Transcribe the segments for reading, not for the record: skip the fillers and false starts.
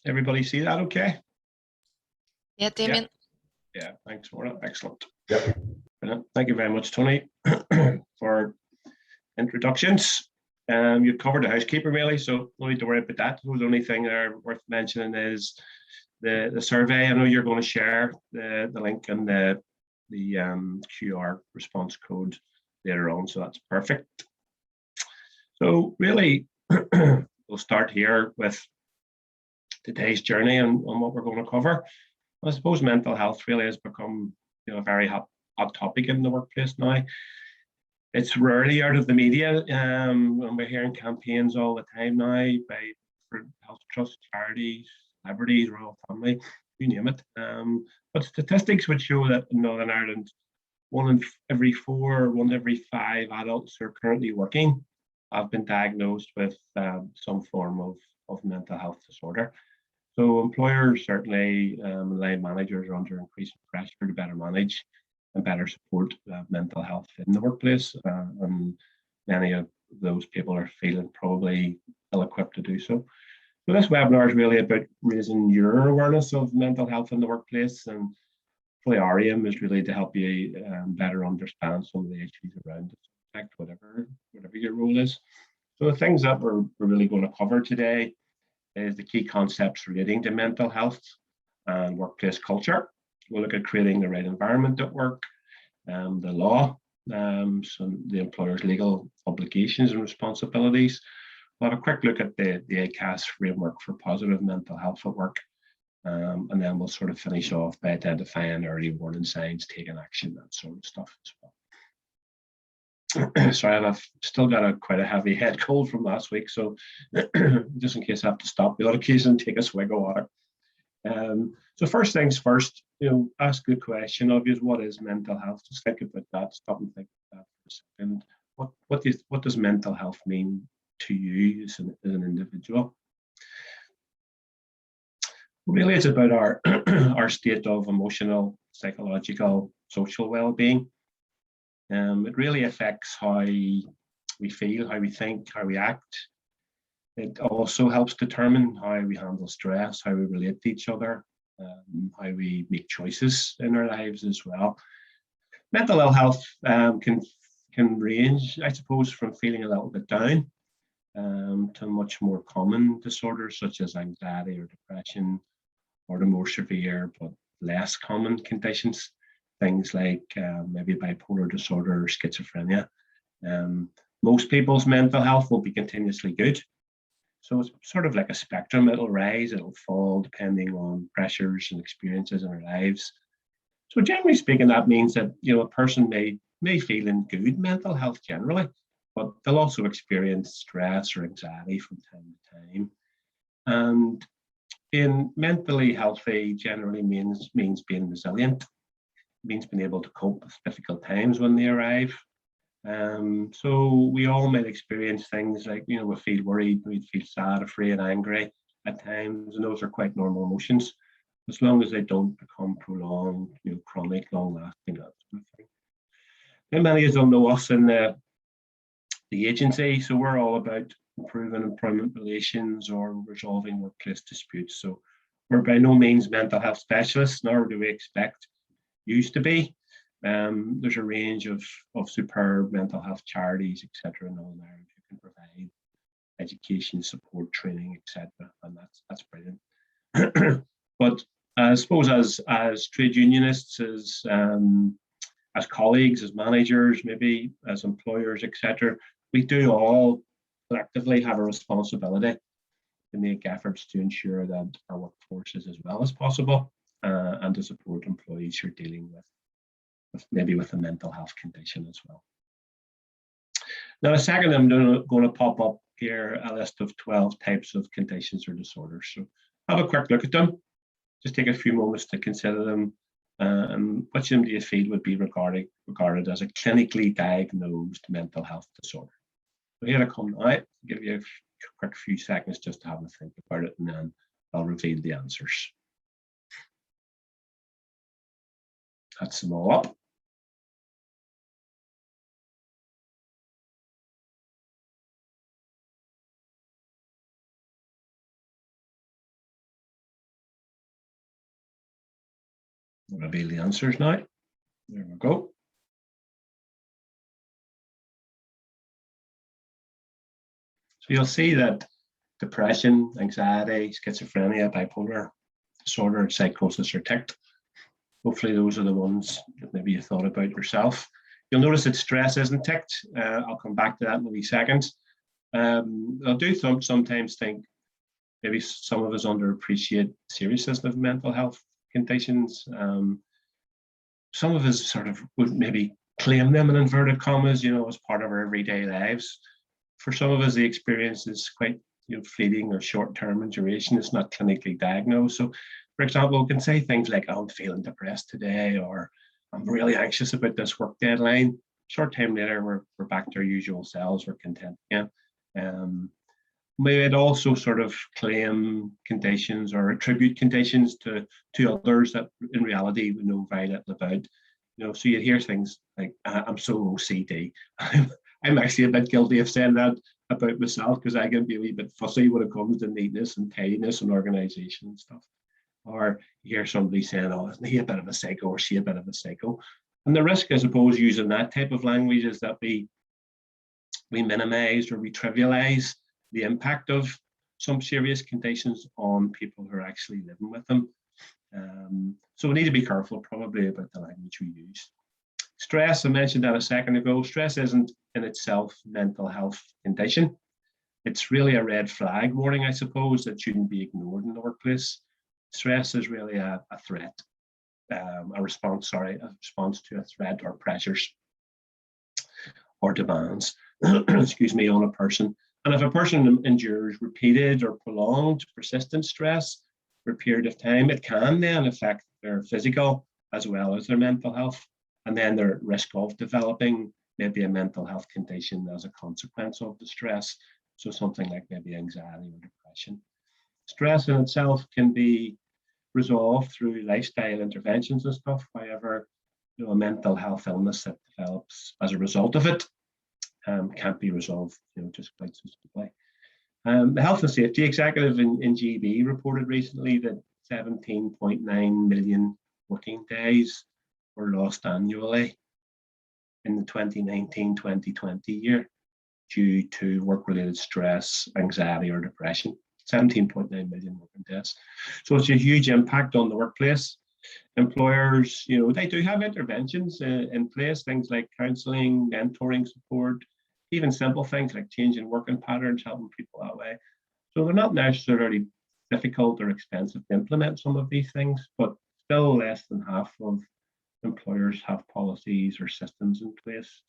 Everybody see that okay? Yeah, Damien. Yeah, thanks, Maura. Excellent. Yep. Thank you very much, Tony, for introductions. You covered the housekeeper really, so no need to worry about that. The only thing there worth mentioning is the survey. I know you're going to share the link and the QR response code later on, so that's perfect. So really, we'll start here with today's journey and what we're going to cover. I suppose mental health really has become, a very hot topic in the workplace now. It's rarely out of the media, and we're hearing campaigns all the time now for health trusts, charities, celebrities, royal family, you name it. But statistics would show that in Northern Ireland, 1 in every 4, 1 in every 5 adults who are currently working have been diagnosed with some form of mental health disorder. So employers certainly, line managers are under increasing pressure to better manage and better support mental health in the workplace, and many of those people are feeling probably ill-equipped to do so. So this webinar is really about raising your awareness of mental health in the workplace, and hopefully our aim is really to help you better understand some of the issues around it, whatever your role is. So the things that we're really going to cover today is the key concepts relating to mental health and workplace culture. We'll look at creating the right environment at work, the law, so the employer's legal obligations and responsibilities. We'll have a quick look at the Acas framework for positive mental health at work, and then we'll sort of finish off by identifying early warning signs, taking action, that sort of stuff as well. Sorry, I've still got quite a heavy head cold from last week, so just in case I have to stop the odd occasion, take a swig of water. So first things first, ask the question of you, what is mental health? Just think about that, stop and think about that for a second. What does mental health mean to you as an individual? Really, it's about our our state of emotional, psychological, social well-being. It really affects how we feel, how we think, how we act. It also helps determine how we handle stress, how we relate to each other, how we make choices in our lives as well. Mental ill health can range, I suppose, from feeling a little bit down to much more common disorders such as anxiety or depression, or the more severe but less common conditions, things like maybe bipolar disorder or schizophrenia. Most people's mental health will be continuously good. So it's sort of like a spectrum. It'll rise, it'll fall depending on pressures and experiences in our lives. So generally speaking, that means that a person may feel in good mental health generally, but they'll also experience stress or anxiety from time to time. And being mentally healthy generally means being resilient. It means being able to cope with difficult times when they arrive. So we all might experience things like, we feel worried, we feel sad, afraid, angry at times, and those are quite normal emotions, as long as they don't become prolonged, chronic, long-lasting, that sort of thing. And many of you will know us in the agency, so we're all about improving employment relations or resolving workplace disputes. So we're by no means mental health specialists, nor do we expect used to be. There's a range of superb mental health charities, etc., in Northern Ireland who can provide education, support, training, etc., and that's brilliant. But I suppose as trade unionists, as colleagues, as managers, maybe as employers, etc., we do all collectively have a responsibility to make efforts to ensure that our workforce is as well as possible, and to support employees who are dealing with maybe with a mental health condition as well. Now, a second, I'm going to pop up here a list of 12 types of conditions or disorders. So have a quick look at them. Just take a few moments to consider them, and which of them do you feel would be regarded as a clinically diagnosed mental health disorder? So here I come now. I'll give you a quick few seconds just to have a think about it, and then I'll reveal the answers. That's them all up. I'll reveal the answers now. There we go. So you'll see that depression, anxiety, schizophrenia, bipolar disorder, psychosis are ticked. Hopefully those are the ones that maybe you thought about yourself. You'll notice that stress isn't ticked. I'll come back to that in a wee second. I do sometimes think maybe some of us underappreciate the seriousness of mental health conditions. Some of us sort of would maybe claim them in inverted commas, as part of our everyday lives. For some of us, the experience is quite fleeting or short-term in duration. It's not clinically diagnosed. So, for example, we can say things like, "Oh, I'm feeling depressed today," or "I'm really anxious about this work deadline." Short time later, we're back to our usual selves. We're content again. We'd also sort of claim conditions or attribute conditions to others that in reality we know very little about. So you hear things like, "I'm so OCD." I'm actually a bit guilty of saying that about myself because I can be a wee bit fussy when it comes to neatness and tidiness and organisation and stuff. Or you hear somebody saying, "Oh, isn't he a bit of a psycho or she a bit of a psycho?" And the risk, I suppose, using that type of language is that we minimise or we trivialise the impact of some serious conditions on people who are actually living with them. So we need to be careful probably about the language we use. Stress, I mentioned that a second ago. Stress isn't in itself a mental health condition. It's really a red flag warning, I suppose, that shouldn't be ignored in the workplace. Stress is really a threat, a response to a threat or pressures or demands, excuse me, on a person. And if a person endures repeated or prolonged persistent stress for a period of time, it can then affect their physical as well as their mental health. And then they're at risk of developing maybe a mental health condition as a consequence of the stress. So something like maybe anxiety or depression. Stress in itself can be resolved through lifestyle interventions and stuff. However, a mental health illness that develops as a result of it can't be resolved, just quite so simply. The Health and Safety Executive in GB reported recently that 17.9 million working days were lost annually in the 2019-2020 year due to work-related stress, anxiety, or depression. 17.9 million working days. So it's a huge impact on the workplace. Employers, they do have interventions in place, things like counselling, mentoring support, even simple things like changing working patterns, helping people that way. So they're not necessarily difficult or expensive to implement some of these things, but still less than half of employers have policies or systems in place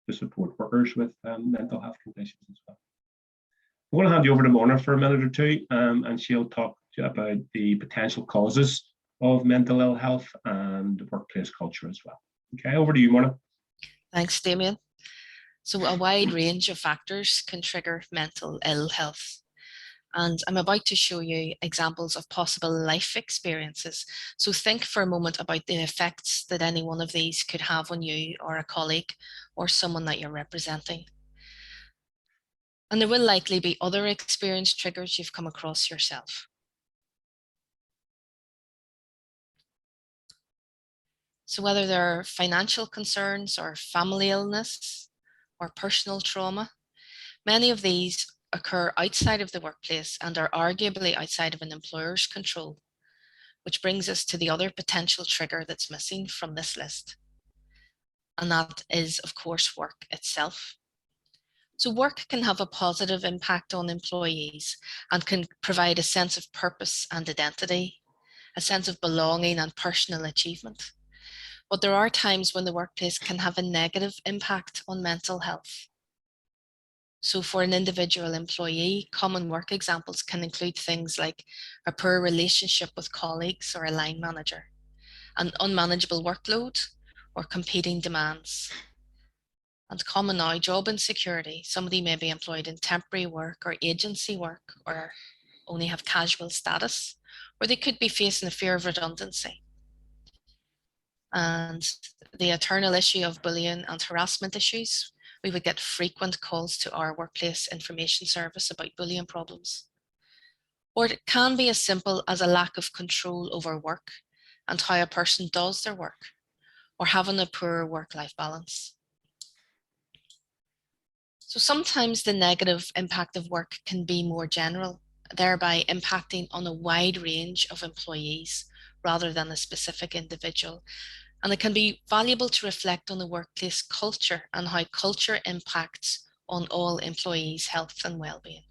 to support workers with mental health conditions as well. I'm going to hand you over to Mona for a minute or two, and she'll talk about the potential causes of mental ill health and workplace culture as well. Okay, over to you, Mona. Thanks, Damien. So a wide range of factors can trigger mental ill health. And I'm about to show you examples of possible life experiences. So think for a moment about the effects that any one of these could have on you or a colleague or someone that you're representing. And there will likely be other experience triggers you've come across yourself. So whether they're financial concerns or family illness or personal trauma, many of these occur outside of the workplace and are arguably outside of an employer's control, which brings us to the other potential trigger that's missing from this list. And that is, of course, work itself. So work can have a positive impact on employees and can provide a sense of purpose and identity, a sense of belonging and personal achievement. But there are times when the workplace can have a negative impact on mental health. So for an individual employee, common work examples can include things like a poor relationship with colleagues or a line manager, an unmanageable workload, or competing demands. And common now, job insecurity. Somebody may be employed in temporary work or agency work or only have casual status, or they could be facing the fear of redundancy. And the eternal issue of bullying and harassment issues. We would get frequent calls to our workplace information service about bullying problems. Or it can be as simple as a lack of control over work and how a person does their work, or having a poor work-life balance. So sometimes the negative impact of work can be more general, thereby impacting on a wide range of employees rather than a specific individual. And it can be valuable to reflect on the workplace culture and how culture impacts on all employees' health and well-being.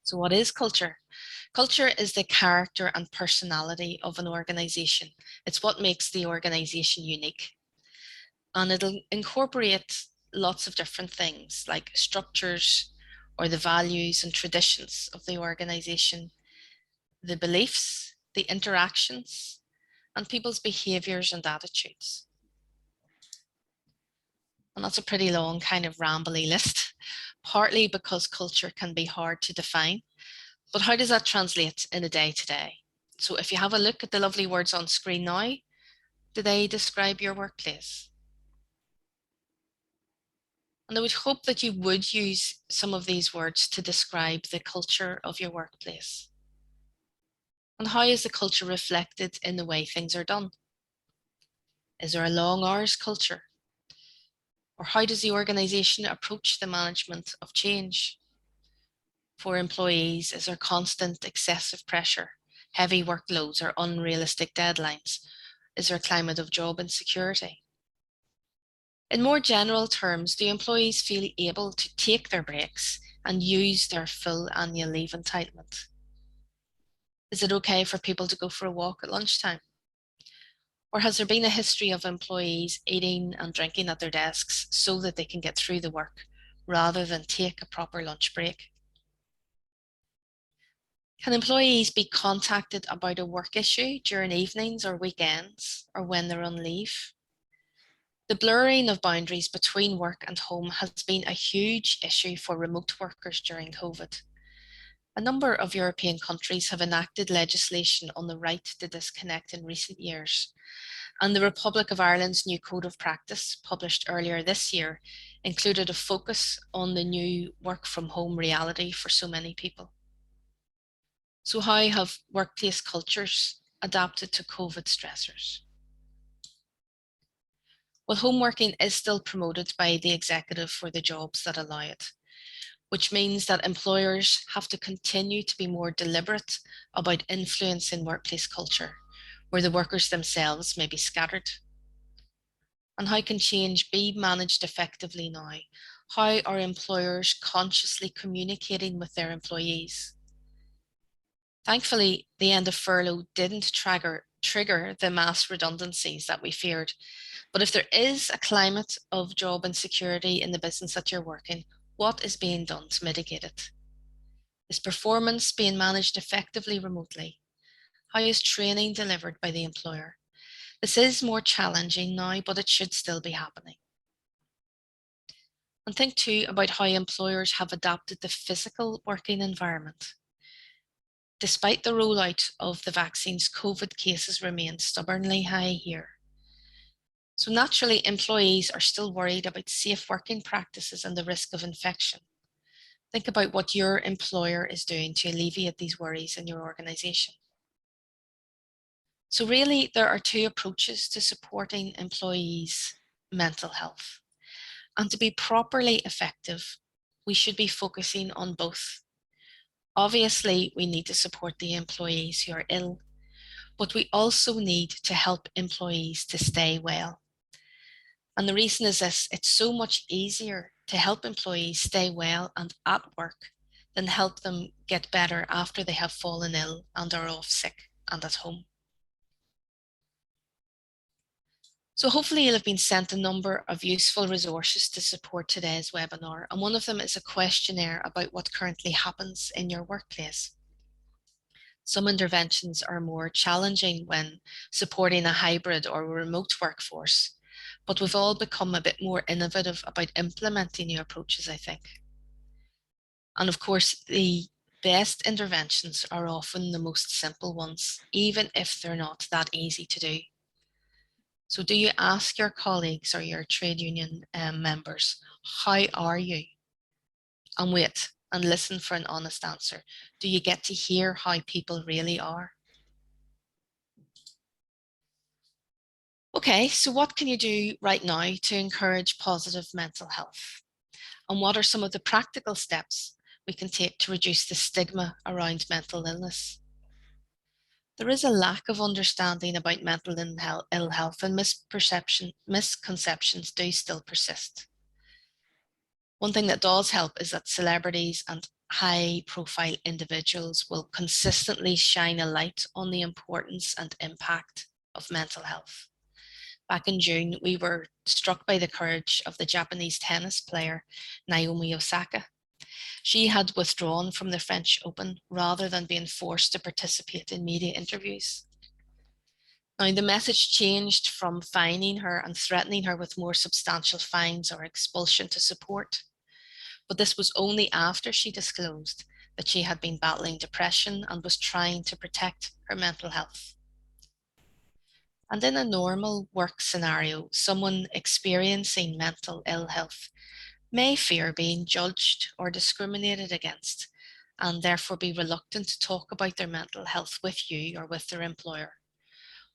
So what is culture? Culture is the character and personality of an organization. It's what makes the organization unique. And it'll incorporate lots of different things like structures or the values and traditions of the organization, the beliefs, the interactions, and people's behaviors and attitudes. And that's a pretty long kind of rambly list, partly because culture can be hard to define. But how does that translate in a day-to-day? So if you have a look at the lovely words on screen now, do they describe your workplace? And I would hope that you would use some of these words to describe the culture of your workplace. And how is the culture reflected in the way things are done? Is there a long hours culture? Or how does the organization approach the management of change? For employees, is there constant excessive pressure, heavy workloads, or unrealistic deadlines? Is there a climate of job insecurity? In more general terms, do employees feel able to take their breaks and use their full annual leave entitlement? Is it okay for people to go for a walk at lunchtime? Or has there been a history of employees eating and drinking at their desks so that they can get through the work rather than take a proper lunch break? Can employees be contacted about a work issue during evenings or weekends or when they're on leave? The blurring of boundaries between work and home has been a huge issue for remote workers during COVID. A number of European countries have enacted legislation on the right to disconnect in recent years, and the Republic of Ireland's new Code of Practice, published earlier this year, included a focus on the new work from home reality for so many people. So how have workplace cultures adapted to COVID stressors? Well, home working is still promoted by the executive for the jobs that allow it, which means that employers have to continue to be more deliberate about influencing workplace culture, where the workers themselves may be scattered. And how can change be managed effectively now? How are employers consciously communicating with their employees? Thankfully, the end of furlough didn't trigger the mass redundancies that we feared. But if there is a climate of job insecurity in the business that you're working, what is being done to mitigate it? Is performance being managed effectively remotely? How is training delivered by the employer? This is more challenging now, but it should still be happening. And think too about how employers have adapted the physical working environment. Despite the rollout of the vaccines, COVID cases remain stubbornly high here. So naturally, employees are still worried about safe working practices and the risk of infection. Think about what your employer is doing to alleviate these worries in your organization. So really, there are two approaches to supporting employees' mental health. And to be properly effective, we should be focusing on both. Obviously, we need to support the employees who are ill, but we also need to help employees to stay well. And the reason is this: it's so much easier to help employees stay well and at work than help them get better after they have fallen ill and are off sick and at home. So hopefully you'll have been sent a number of useful resources to support today's webinar, and one of them is a questionnaire about what currently happens in your workplace. Some interventions are more challenging when supporting a hybrid or remote workforce, but we've all become a bit more innovative about implementing new approaches, I think. And of course, the best interventions are often the most simple ones, even if they're not that easy to do. So do you ask your colleagues or your trade union members, how are you? And wait and listen for an honest answer. Do you get to hear how people really are? Okay, so what can you do right now to encourage positive mental health? And what are some of the practical steps we can take to reduce the stigma around mental illness? There is a lack of understanding about mental ill health, and misconceptions do still persist. One thing that does help is that celebrities and high-profile individuals will consistently shine a light on the importance and impact of mental health. Back in June, we were struck by the courage of the Japanese tennis player Naomi Osaka. She had withdrawn from the French Open rather than being forced to participate in media interviews. Now, the message changed from fining her and threatening her with more substantial fines or expulsion to support. But this was only after she disclosed that she had been battling depression and was trying to protect her mental health. And in a normal work scenario, someone experiencing mental ill health may fear being judged or discriminated against, and therefore be reluctant to talk about their mental health with you or with their employer,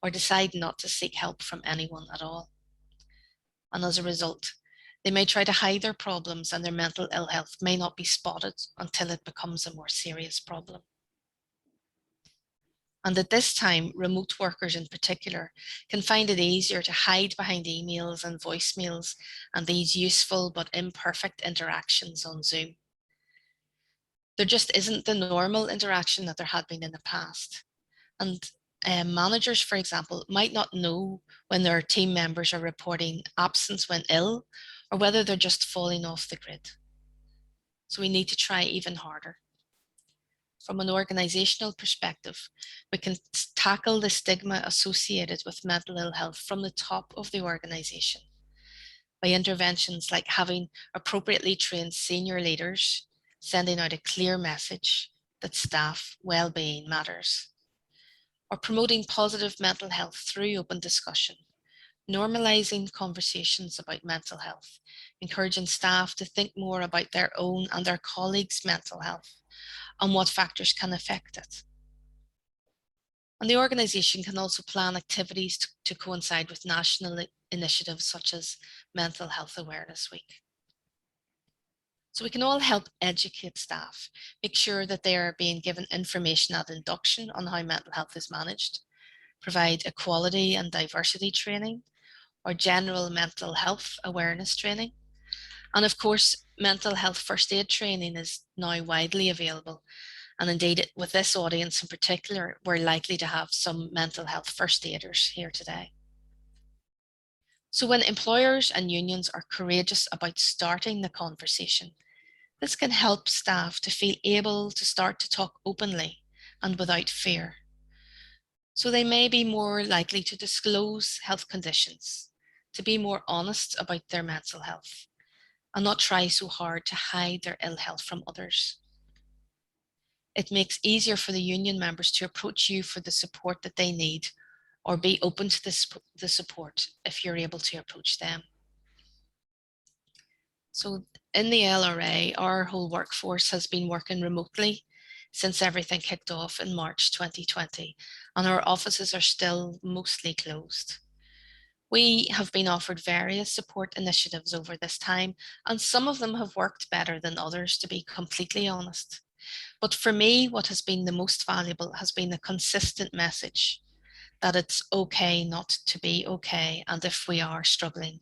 or decide not to seek help from anyone at all. And as a result, they may try to hide their problems, and their mental ill health may not be spotted until it becomes a more serious problem. And at this time, remote workers in particular can find it easier to hide behind emails and voicemails and these useful but imperfect interactions on Zoom. There just isn't the normal interaction that there had been in the past. And managers, for example, might not know when their team members are reporting absence when ill, or whether they're just falling off the grid. So we need to try even harder. From an organizational perspective, we can tackle the stigma associated with mental ill health from the top of the organization by interventions like having appropriately trained senior leaders, sending out a clear message that staff well-being matters, or promoting positive mental health through open discussion, normalizing conversations about mental health, encouraging staff to think more about their own and their colleagues' mental health and what factors can affect it. And the organisation can also plan activities to coincide with national initiatives such as Mental Health Awareness Week. So we can all help educate staff, make sure that they are being given information at induction on how mental health is managed, provide equality and diversity training, or general mental health awareness training. And of course, mental health first aid training is now widely available. And indeed, with this audience in particular, we're likely to have some mental health first aiders here today. So when employers and unions are courageous about starting the conversation, this can help staff to feel able to start to talk openly and without fear. So they may be more likely to disclose health conditions, to be more honest about their mental health, and not try so hard to hide their ill health from others. It makes it easier for the union members to approach you for the support that they need, or be open to the support if you're able to approach them. So in the LRA, our whole workforce has been working remotely since everything kicked off in March 2020, and our offices are still mostly closed. We have been offered various support initiatives over this time, and some of them have worked better than others, to be completely honest. But for me, what has been the most valuable has been the consistent message that it's okay not to be okay, and if we are struggling,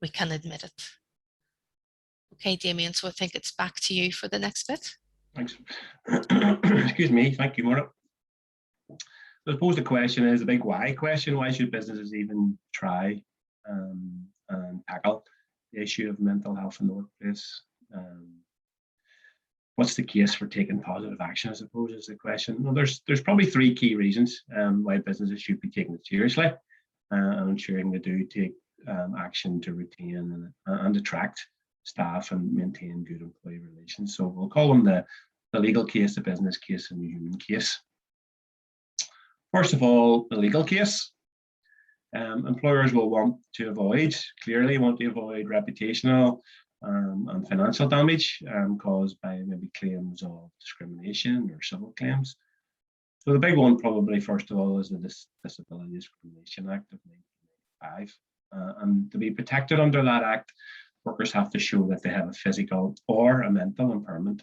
we can admit it. Okay, Damien, so I think it's back to you for the next bit. Thanks. Excuse me. Thank you, Maura. I suppose the question is a big why question. Why should businesses even try and tackle the issue of mental health in the workplace? What's the case for taking positive action, I suppose, is the question. Well, there's probably three key reasons why businesses should be taking it seriously and ensuring they do take action to retain and attract staff and maintain good employee relations. So we'll call them the legal case, the business case, and the human case. First of all, the legal case. Employers will clearly want to avoid reputational and financial damage caused by maybe claims of discrimination or civil claims. So the big one probably, first of all, is the Disability Discrimination Act of 5. And to be protected under that Act, workers have to show that they have a physical or a mental impairment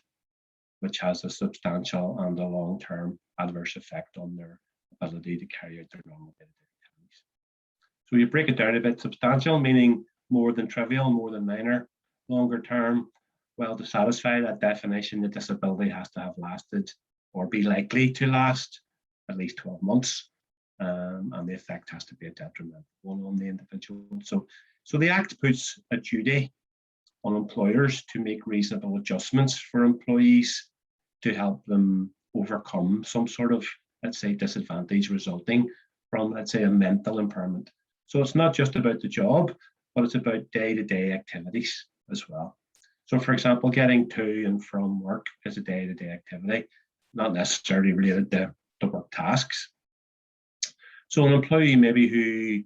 which has a substantial and a long-term adverse effect on their ability to carry out their normal day-to-day activities. So you break it down a bit: substantial meaning more than trivial, more than minor; longer term, well, to satisfy that definition, the disability has to have lasted or be likely to last at least 12 months. And the effect has to be a detrimental one on the individual. So the Act puts a duty on employers to make reasonable adjustments for employees to help them overcome some sort of, let's say, disadvantage resulting from, let's say, a mental impairment. So it's not just about the job, but it's about day-to-day activities as well. So, for example, getting to and from work is a day-to-day activity, not necessarily related to work tasks. So an employee maybe who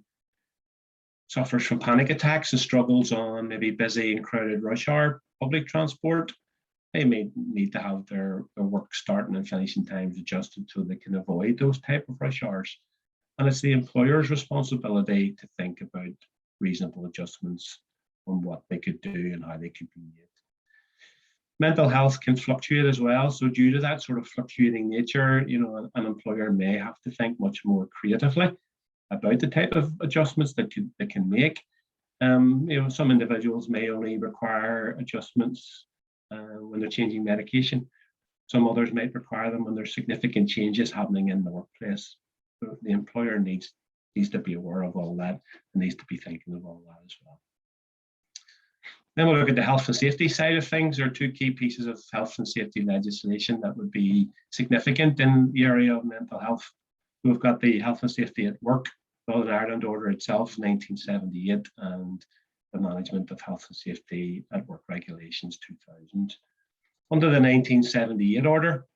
suffers from panic attacks and struggles on maybe busy and crowded rush hour public transport, they may need to have their work starting and finishing times adjusted so they can avoid those type of rush hours. And it's the employer's responsibility to think about reasonable adjustments on what they could do and how they could be made. Mental health can fluctuate as well. So due to that sort of fluctuating nature, an employer may have to think much more creatively about the type of adjustments that they can make. Some individuals may only require adjustments when they're changing medication. Some others might require them when there's significant changes happening in the workplace. So the employer needs to be aware of all that and needs to be thinking of all that as well. Then we'll look at the health and safety side of things. There are two key pieces of health and safety legislation that would be significant in the area of mental health. We've got the Health and Safety at Work Northern Ireland Order itself, 1978, and the Management of Health and Safety at Work Regulations, 2000. Under the 1978 order,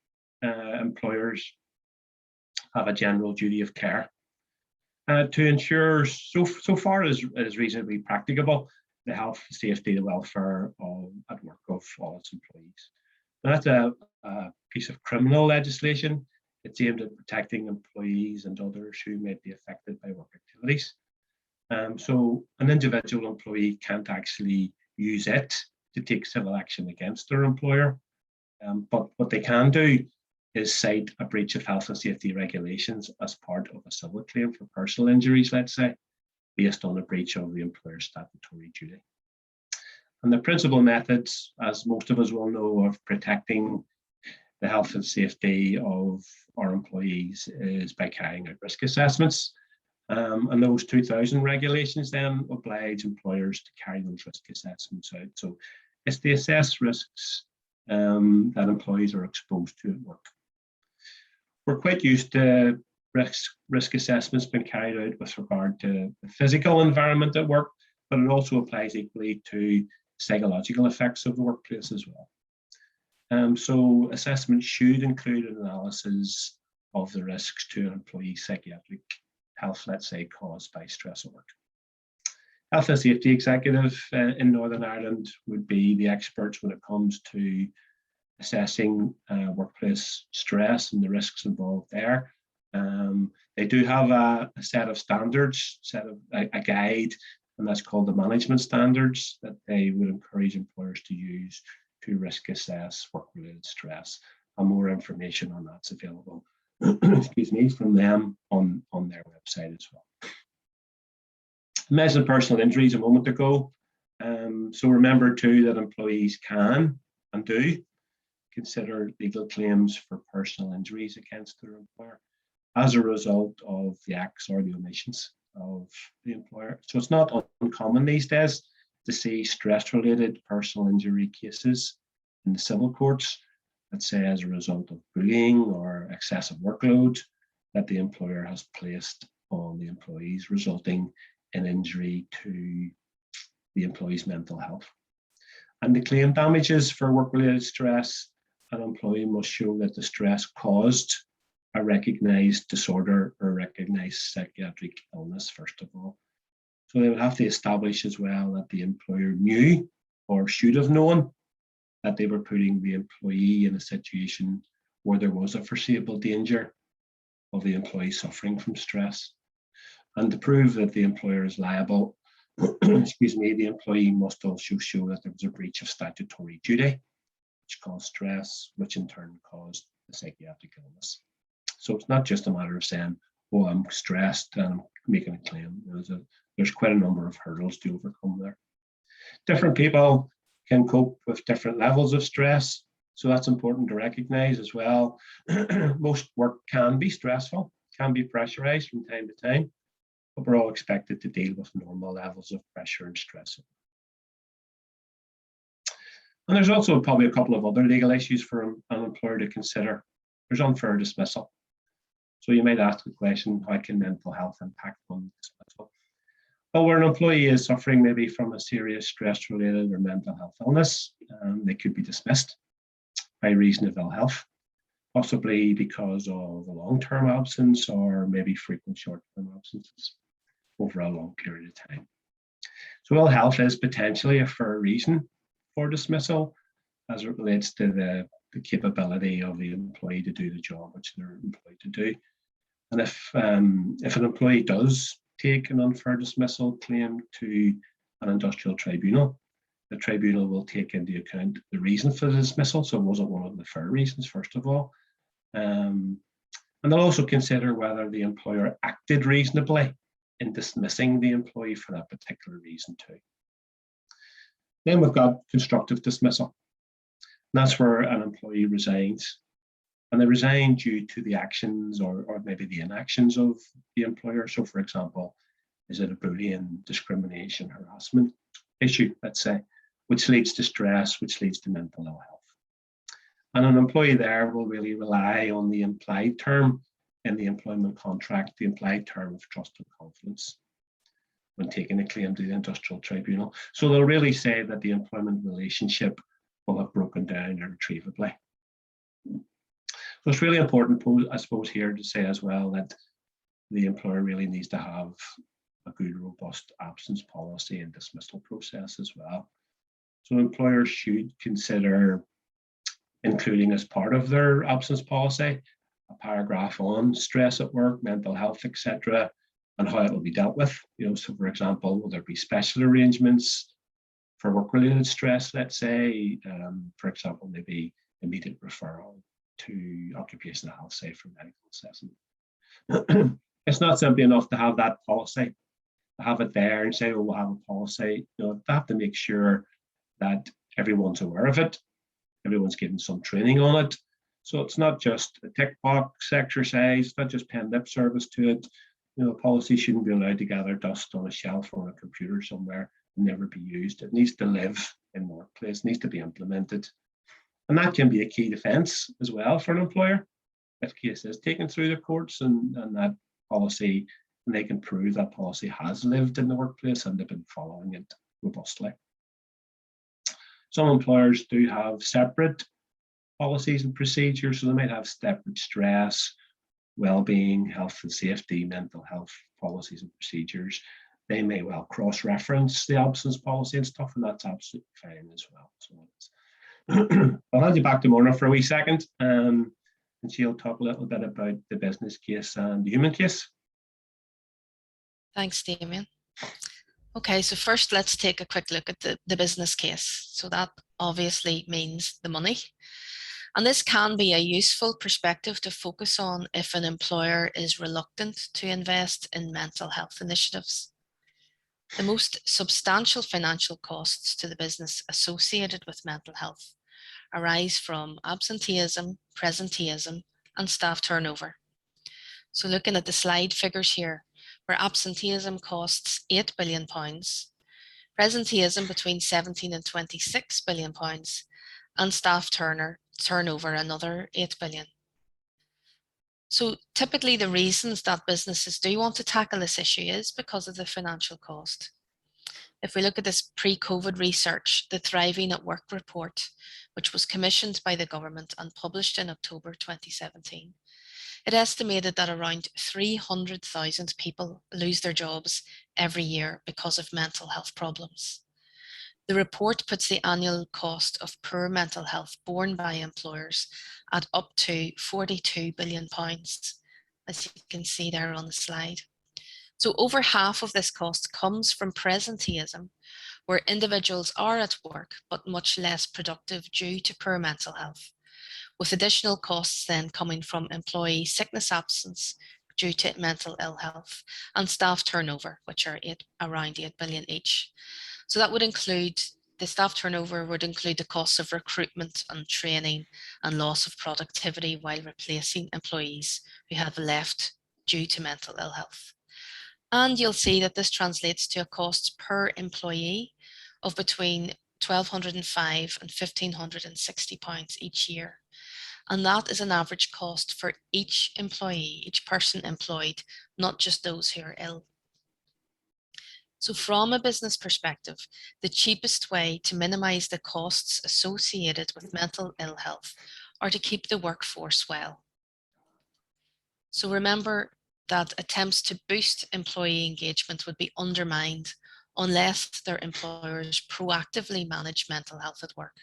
employers have a general duty of care to ensure, so far as reasonably practicable, the health, safety, the welfare at work of all its employees. Now, that's a piece of criminal legislation. It's aimed at protecting employees and others who may be affected by work activities. So an individual employee can't actually use it to take civil action against their employer. But what they can do is cite a breach of health and safety regulations as part of a civil claim for personal injuries, let's say, based on a breach of the employer's statutory duty. And the principal methods, as most of us will know, of protecting the health and safety of our employees is by carrying out risk assessments. And those 2000 regulations then oblige employers to carry those risk assessments out. So it's to assess risks that employees are exposed to at work. We're quite used to risk assessments being carried out with regard to the physical environment at work, but it also applies equally to psychological effects of the workplace as well. So assessment should include an analysis of the risks to an employee's psychiatric health, let's say, caused by stress at work. Health and safety executive in Northern Ireland would be the experts when it comes to assessing workplace stress and the risks involved there. They do have a set of standards, a guide, and that's called the management standards that they would encourage employers to use to risk assess work-related stress. And more information on that's available, excuse me, from them on their website as well. I mentioned personal injuries a moment ago. So remember too that employees can and do consider legal claims for personal injuries against their employer as a result of the acts or the omissions of the employer. So it's not uncommon these days to see stress-related personal injury cases in the civil courts, let's say as a result of bullying or excessive workload that the employer has placed on the employees, resulting in injury to the employee's mental health. And the claim damages for work-related stress, an employee must show that the stress caused a recognized disorder or recognized psychiatric illness, first of all. So they would have to establish as well that the employer knew or should have known that they were putting the employee in a situation where there was a foreseeable danger of the employee suffering from stress. And to prove that the employer is liable, excuse me, the employee must also show that there was a breach of statutory duty, which caused stress, which in turn caused the psychiatric illness. So it's not just a matter of saying, oh, I'm stressed and I'm making a claim. There's quite a number of hurdles to overcome there. Different people can cope with different levels of stress. So that's important to recognize as well. Most work can be stressful, can be pressurized from time to time, but we're all expected to deal with normal levels of pressure and stress. And there's also probably a couple of other legal issues for an employer to consider. There's unfair dismissal. So you might ask the question, how can mental health impact on dismissal? Well, where an employee is suffering maybe from a serious stress-related or mental health illness, they could be dismissed by reason of ill health, possibly because of a long-term absence or maybe frequent short-term absences over a long period of time. So ill health is potentially a fair reason for dismissal as it relates to the capability of the employee to do the job which they're employed to do. And if an employee does take an unfair dismissal claim to an industrial tribunal, the tribunal will take into account the reason for the dismissal. So it wasn't one of the fair reasons, first of all. And they'll also consider whether the employer acted reasonably in dismissing the employee for that particular reason too. Then we've got constructive dismissal. And that's where an employee resigns. And they resign due to the actions or maybe the inactions of the employer. So for example, is it a bullying, discrimination, harassment issue, let's say, which leads to stress, which leads to mental ill health. And an employee there will really rely on the implied term in the employment contract, the implied term of trust and confidence when taking a claim to the industrial tribunal. So they'll really say that the employment relationship will have broken down irretrievably. So it's really important, I suppose, here to say as well that the employer really needs to have a good, robust absence policy and dismissal process as well. So employers should consider including as part of their absence policy a paragraph on stress at work, mental health, etc., and how it will be dealt with. So for example, will there be special arrangements for work-related stress, let's say, for example, maybe immediate referral to occupational health, say, for medical assessment. It's not simply enough to have that policy, to have it there and say, oh, we'll have a policy. They have to make sure that everyone's aware of it, everyone's getting some training on it. So it's not just a tick box exercise, it's not just paying lip service to it. Policy shouldn't be allowed to gather dust on a shelf or on a computer somewhere and never be used. It needs to live in the workplace, needs to be implemented. And that can be a key defense as well for an employer. If case is taken through the courts and that policy, and they can prove that policy has lived in the workplace and they've been following it robustly. Some employers do have separate policies and procedures, so they might have separate stress, wellbeing, health and safety, mental health policies and procedures. They may well cross-reference the absence policy and stuff, and that's absolutely fine as well. So I'll hand you back to Mona for a wee second, and she'll talk a little bit about the business case and the human case. Thanks, Damien. Okay, so first let's take a quick look at the business case. So that obviously means the money. And this can be a useful perspective to focus on if an employer is reluctant to invest in mental health initiatives. The most substantial financial costs to the business associated with mental health arise from absenteeism, presenteeism, and staff turnover. So looking at the slide figures here, where absenteeism costs £8 billion, presenteeism between 17 and 26 billion pounds, and staff turnover another 8 billion. So typically the reasons that businesses do want to tackle this issue is because of the financial cost. If we look at this pre-COVID research, the Thriving at Work report, which was commissioned by the government and published in October 2017, it estimated that around 300,000 people lose their jobs every year because of mental health problems. The report puts the annual cost of poor mental health borne by employers at up to £42 billion, as you can see there on the slide. So over half of this cost comes from presenteeism, where individuals are at work but much less productive due to poor mental health, with additional costs then coming from employee sickness absence due to mental ill health and staff turnover, which are around 8 billion each. So that would include, the staff turnover would include the costs of recruitment and training and loss of productivity while replacing employees who have left due to mental ill health. And you'll see that this translates to a cost per employee of between £1,205 and £1,560 each year. And that is an average cost for each employee, each person employed, not just those who are ill. So from a business perspective, the cheapest way to minimize the costs associated with mental ill health are to keep the workforce well. So remember that attempts to boost employee engagement would be undermined unless their employers proactively manage mental health at work.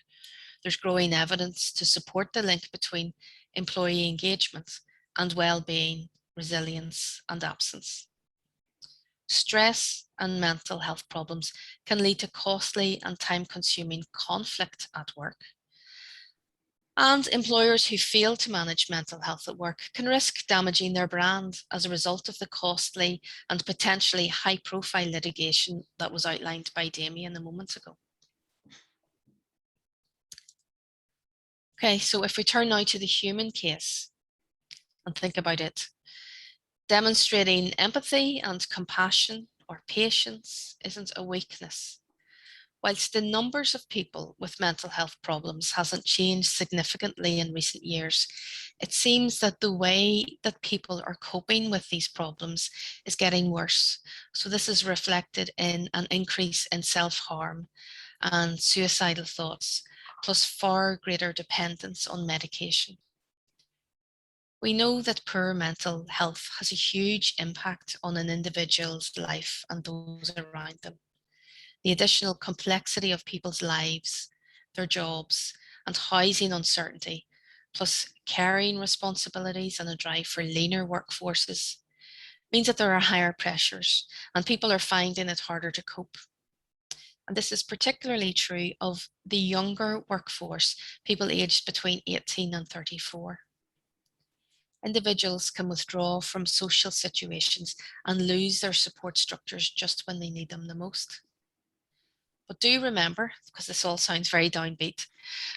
There's growing evidence to support the link between employee engagement and well-being, resilience, and absence. Stress and mental health problems can lead to costly and time-consuming conflict at work. And employers who fail to manage mental health at work can risk damaging their brand as a result of the costly and potentially high-profile litigation that was outlined by Damien a moment ago. Okay, so if we turn now to the human case and think about it, demonstrating empathy and compassion or patience isn't a weakness. Whilst the numbers of people with mental health problems hasn't changed significantly in recent years, it seems that the way that people are coping with these problems is getting worse. So this is reflected in an increase in self-harm and suicidal thoughts, plus far greater dependence on medication. We know that poor mental health has a huge impact on an individual's life and those around them. The additional complexity of people's lives, their jobs, and housing uncertainty, plus caring responsibilities and a drive for leaner workforces, means that there are higher pressures and people are finding it harder to cope. And this is particularly true of the younger workforce, people aged between 18 and 34. Individuals can withdraw from social situations and lose their support structures just when they need them the most. But do remember, because this all sounds very downbeat,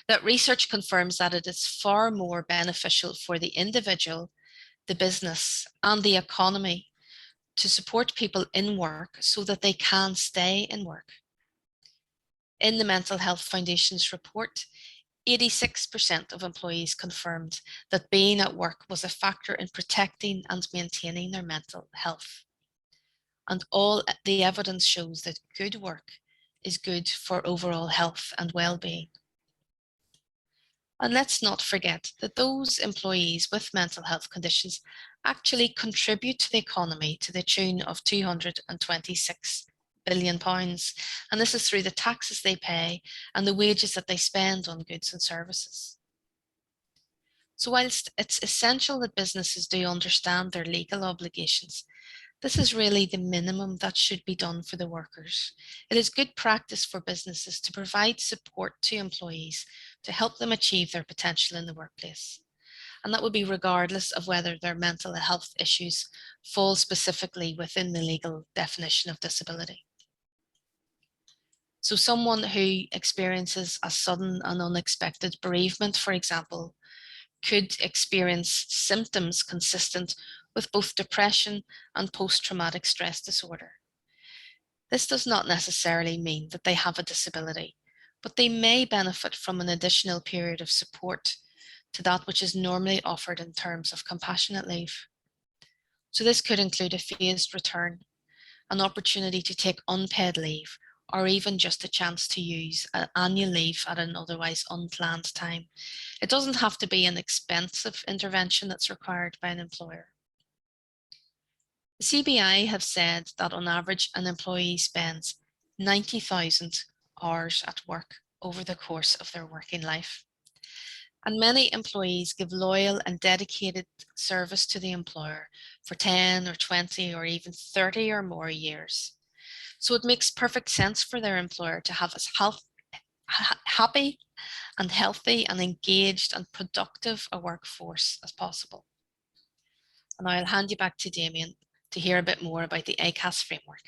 that research confirms that it is far more beneficial for the individual, the business, and the economy to support people in work so that they can stay in work. In the Mental Health Foundation's report, 86% of employees confirmed that being at work was a factor in protecting and maintaining their mental health. And all the evidence shows that good work is good for overall health and well-being. And let's not forget that those employees with mental health conditions actually contribute to the economy to the tune of £226 billion. And this is through the taxes they pay and the wages that they spend on goods and services. So whilst it's essential that businesses do understand their legal obligations, this is really the minimum that should be done for the workers. It is good practice for businesses to provide support to employees to help them achieve their potential in the workplace. And that would be regardless of whether their mental health issues fall specifically within the legal definition of disability. So someone who experiences a sudden and unexpected bereavement, for example, could experience symptoms consistent with both depression and post-traumatic stress disorder. This does not necessarily mean that they have a disability, but they may benefit from an additional period of support to that which is normally offered in terms of compassionate leave. So this could include a phased return, an opportunity to take unpaid leave, or even just a chance to use annual leave at an otherwise unplanned time. It doesn't have to be an expensive intervention that's required by an employer. The CBI have said that on average, an employee spends 90,000 hours at work over the course of their working life. And many employees give loyal and dedicated service to the employer for 10 or 20 or even 30 or more years. So it makes perfect sense for their employer to have as happy and healthy and engaged and productive a workforce as possible. And I'll hand you back to Damien to hear a bit more about the Acas framework.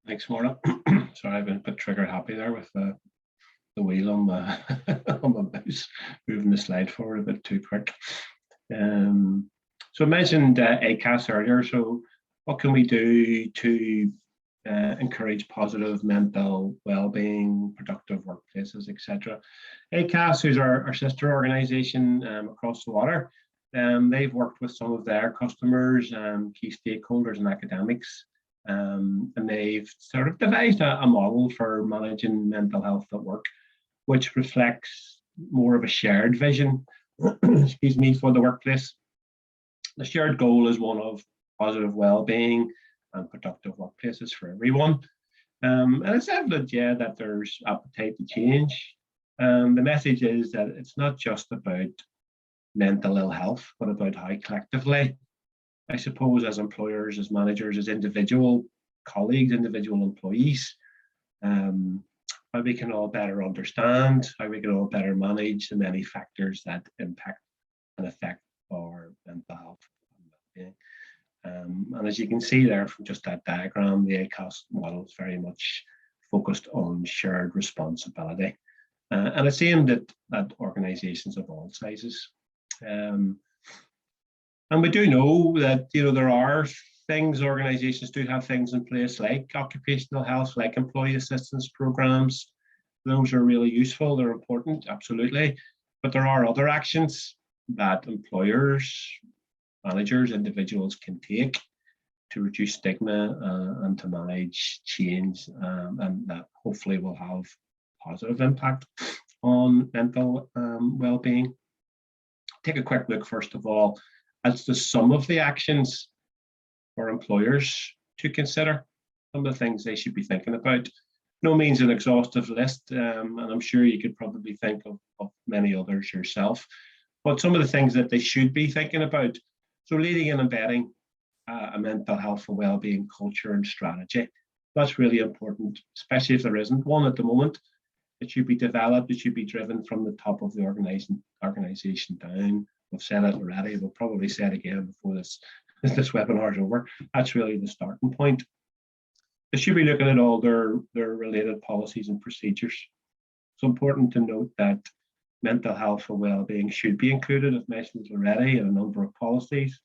Thanks, Maura. Sorry, I've been a bit trigger happy there with the wheel on my, on my mouse, moving the slide forward a bit too quick. So I mentioned Acas earlier. So what can we do to encourage positive mental well-being, productive workplaces, etc.? Acas, who's our sister organisation across the water, they've worked with some of their customers, key stakeholders and academics, and they've sort of devised a model for managing mental health at work, which reflects more of a shared vision, excuse me, for the workplace. The shared goal is one of positive well-being and productive workplaces for everyone. And it's evident, yeah, that there's appetite to change. The message is that it's not just about mental ill health, but about how collectively, I suppose, as employers, as managers, as individual colleagues, individual employees, how we can all better understand, how we can all better manage the many factors that impact and affect our mental health and well-being. And as you can see there from just that diagram, the Acas model is very much focused on shared responsibility. And it's aimed at organisations of all sizes. And we do know that, you know, there are things, organisations do have things in place like occupational health, like employee assistance programs. Those are really useful, they're important, absolutely. But there are other actions that employers, managers, individuals can take to reduce stigma and to manage change, and that hopefully will have positive impact on mental well-being. Take a quick look, first of all, at the sum of the actions for employers to consider, some of the things they should be thinking about. No means an exhaustive list, and I'm sure you could probably think of many others yourself, but some of the things that they should be thinking about. So leading and embedding a mental health and well-being culture and strategy. That's really important, especially if there isn't one at the moment. It should be developed, it should be driven from the top of the organisation down. We've said it already, we'll probably say it again before this webinar is over. That's really the starting point. They should be looking at all their related policies and procedures. It's important to note that mental health and well-being should be included, as mentioned already, in a number of policies.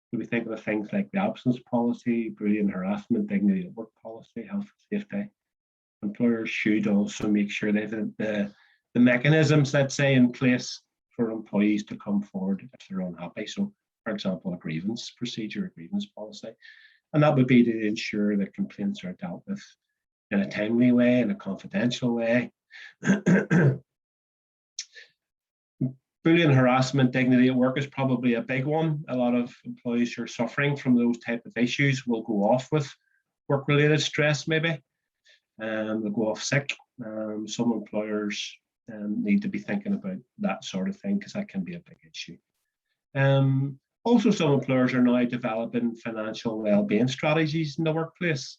So we think of things like the absence policy, bullying, harassment, dignity at work policy, health and safety. Employers should also make sure they have the mechanisms, let's say, in place for employees to come forward if they're unhappy. So, for example, a grievance procedure, a grievance policy. And that would be to ensure that complaints are dealt with in a timely way, in a confidential way. Bullying, harassment, dignity at work is probably a big one. A lot of employees who are suffering from those type of issues will go off with work-related stress, maybe. They'll go off sick. Some employers need to be thinking about that sort of thing because that can be a big issue. Also, some employers are now developing financial well-being strategies in the workplace.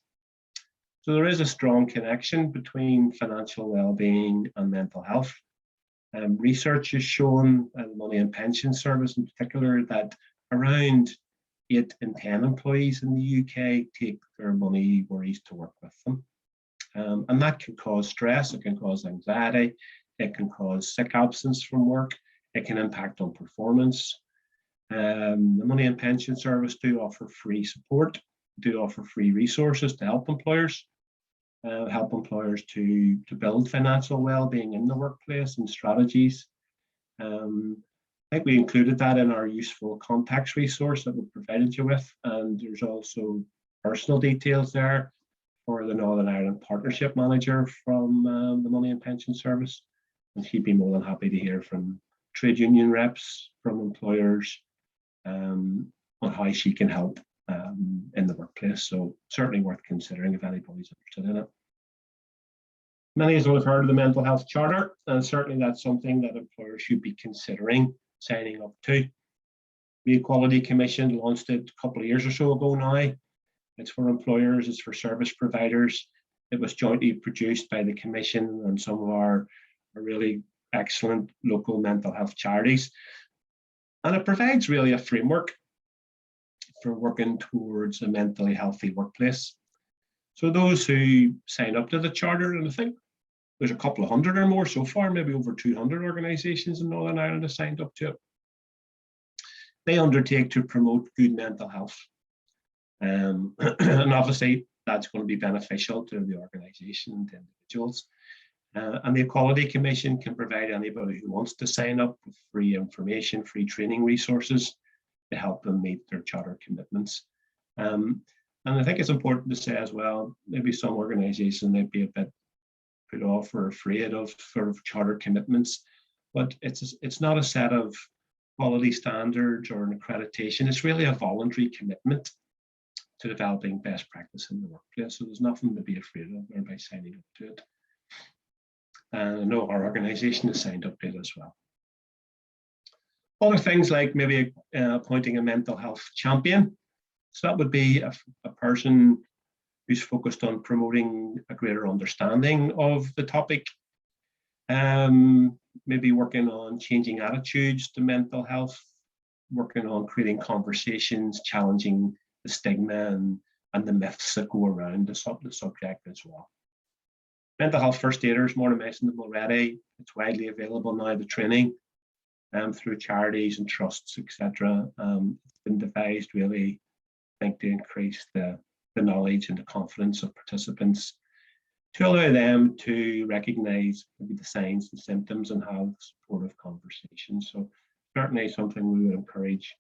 So there is a strong connection between financial well-being and mental health. Research has shown, and Money and Pension Service in particular, that around 8 in 10 employees in the UK take their money worries to work with them. And that can cause stress, it can cause anxiety, it can cause sick absence from work, it can impact on performance. The Money and Pension Service do offer free support, do offer free resources to help employers to build financial well-being in the workplace and strategies. I think we included that in our useful context resource that we provided you with, and there's also personal details there for the Northern Ireland Partnership Manager from the Money and Pension Service, and she'd be more than happy to hear from trade union reps, from employers, on how she can help in the workplace. So certainly worth considering if anybody's interested in it. Many of us will have heard of the Mental Health Charter, and certainly that's something that employers should be considering signing up to. The Equality Commission launched it a couple of years or so ago now. It's for employers, it's for service providers. It was jointly produced by the Commission and some of our really excellent local mental health charities. And it provides really a framework for working towards a mentally healthy workplace. So those who sign up to the Charter, and I think there's a couple of hundred or more so far, maybe over 200 organisations in Northern Ireland have signed up to it. They undertake to promote good mental health. And obviously that's going to be beneficial to the organisation and to individuals. And the Equality Commission can provide anybody who wants to sign up with free information, free training resources to help them meet their charter commitments. And I think it's important to say as well, maybe some organisations might be a bit put off or afraid of sort of charter commitments, but it's not a set of quality standards or an accreditation. It's really a voluntary commitment to developing best practice in the workplace. So there's nothing to be afraid of there by signing up to it. And I know our organisation has signed up to it as well. Other things like maybe appointing a mental health champion. So that would be a person who's focused on promoting a greater understanding of the topic, maybe working on changing attitudes to mental health, working on creating conversations, challenging the stigma and the myths that go around the subject as well. Mental health first aiders, Maura mentioned them already. It's widely available now, the training through charities and trusts, etc. It's been devised really, I think, to increase the knowledge and the confidence of participants, to allow them to recognise maybe the signs and symptoms and have supportive conversations. So certainly something we would encourage